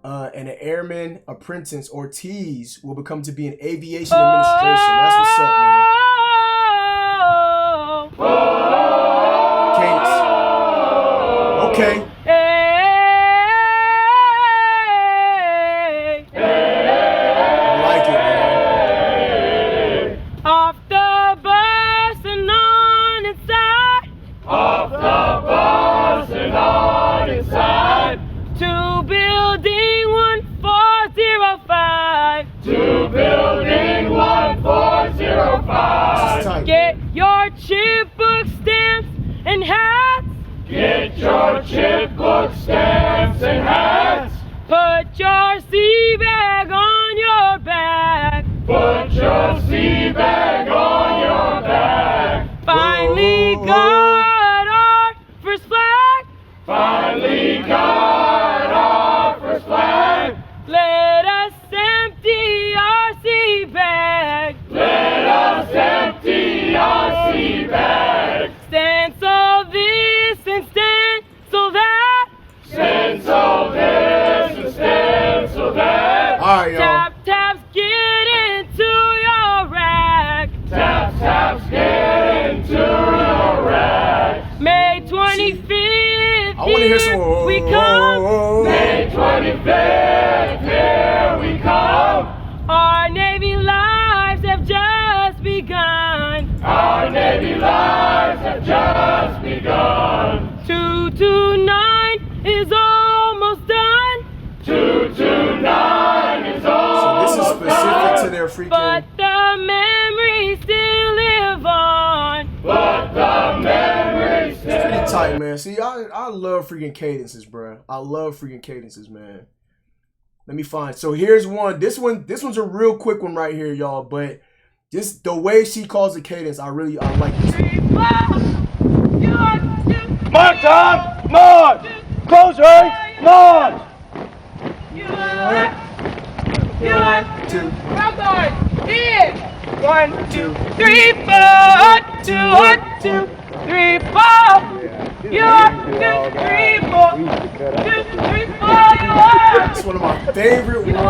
And an airman apprentice, Ortiz, will become to be an aviation administration. That's what's up, man. Cadence. Okay. Get your chipbook stamps and hats. Get your chipbook stamps and hats. Put your sea bag on your back. Put your sea bag on your back. Finally got our first flag. Finally got our first flag. Let us empty our sea bag. Let us empty our sea bag. Stand so this and stand so that. Stand so this and stand so that. All right, y'all. Tap, taps, get into your rack. Tap, taps, get into your rack. May 25th, I want to hear some. we come. May 25th, here we come. Our Navy lives have just begun. Our Navy lives have just begun. 229 is almost done. 229 is almost done. So this is specific to their freaking. But the memories still live on. But the memories still. It's pretty tight, man. See, I love freaking cadences, bro. I love freaking cadences, man. Let me find. So here's one. This one's a real quick one right here, y'all. But just the way she calls the cadence, I like this one. Mark time, march. Close ranks, march. Two. In. 1, 2, 3, 4. 2, 1, 2, 3, 4. You're 2, 3, 4. 2, 3, 4. It's one of my favorite ones, man.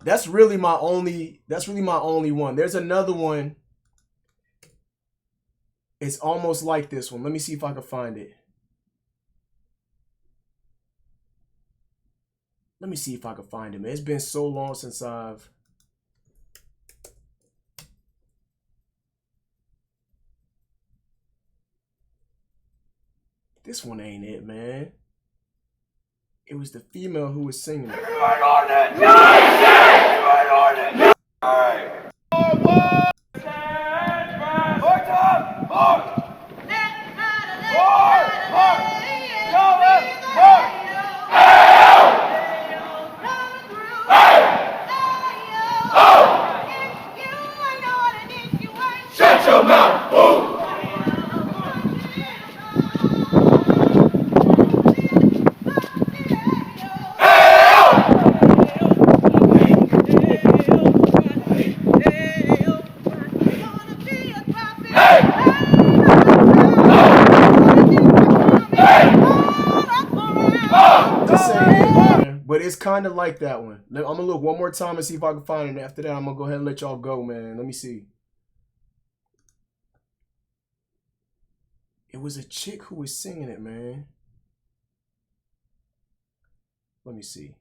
That's really my only one. There's another one. It's almost like this one. Let me see if I can find it. Let me see if I can find it, man. It's been so long since I've... This one ain't it, man. It was the female who was singing it. Shut your mouth! Boom! But it's kind of like that one. I'm going to look one more time and see if I can find it. After that, I'm going to go ahead and let y'all go, man. Let me see. It was a chick who was singing it, man. Let me see.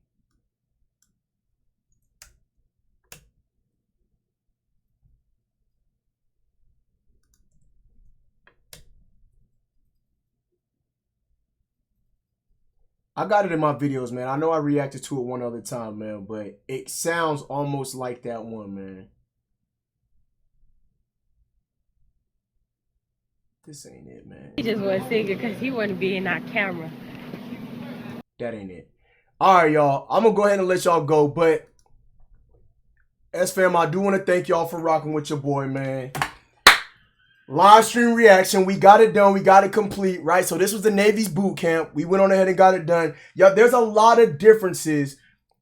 I got it in my videos, man. I know I reacted to it one other time, man, but it sounds almost like that one, man. This ain't it, man. He just wasn't singing because he wouldn't be in our camera. That ain't it. All right, y'all. I'm going to go ahead and let y'all go, but SFAM, I do want to thank y'all for rocking with your boy, man. Live stream reaction. We got it done. We got it complete, right? So this was the Navy's boot camp. We went on ahead and got it done. Yeah, there's a lot of differences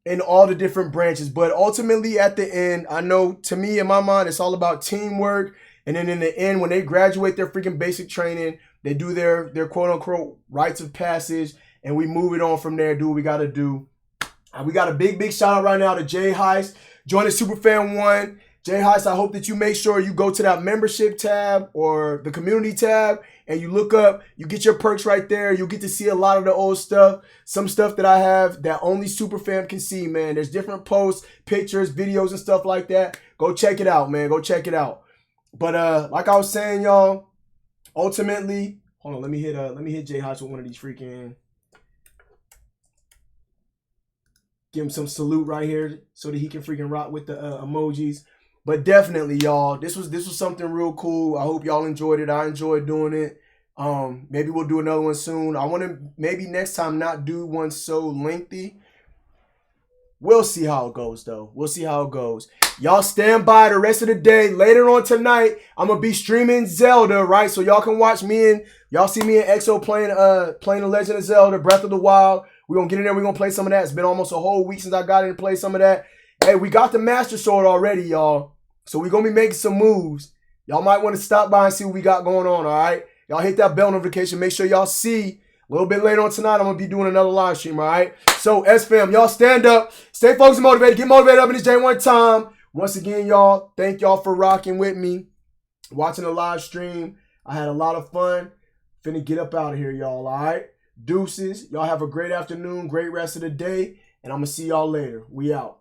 in all the different branches, but ultimately at the end, I know to me, in my mind, it's all about teamwork. And then in the end, when they graduate their freaking basic training, they do their quote unquote rites of passage, and we move it on from there, do what we got to do. We got a big shout out right now to Jay Heist. Join the Superfan 1. Jay Heist, I hope that you make sure you go to that membership tab or the community tab and you look up, you get your perks right there. You'll get to see a lot of the old stuff, some stuff that I have that only Superfam can see, man. There's different posts, pictures, videos, and stuff like that. Go check it out, man. Go check it out. But like I was saying, y'all, ultimately, hold on, let me hit Jay Heist with one of these freaking, give him some salute right here so that he can freaking rock with the emojis. But definitely, y'all, this was something real cool. I hope y'all enjoyed it. I enjoyed doing it. Maybe we'll do another one soon. I want to maybe next time not do one so lengthy. We'll see how it goes, though. We'll see how it goes. Y'all stand by the rest of the day. Later on tonight, I'm going to be streaming Zelda, right? So y'all can watch me and y'all see me and EXO playing The Legend of Zelda, Breath of the Wild. We're going to get in there. We're going to play some of that. It's been almost a whole week since I got in and played some of that. Hey, we got the Master Sword already, y'all. So we're going to be making some moves. Y'all might want to stop by and see what we got going on, all right? Y'all hit that bell notification. Make sure y'all see. A little bit later on tonight, I'm going to be doing another live stream, all right? So, SFAM, y'all stand up. Stay focused and motivated. Get motivated up in this day one time. Once again, y'all, thank y'all for rocking with me, watching the live stream. I had a lot of fun. Finna get up out of here, y'all, all right? Deuces. Y'all have a great afternoon, great rest of the day, and I'm going to see y'all later. We out.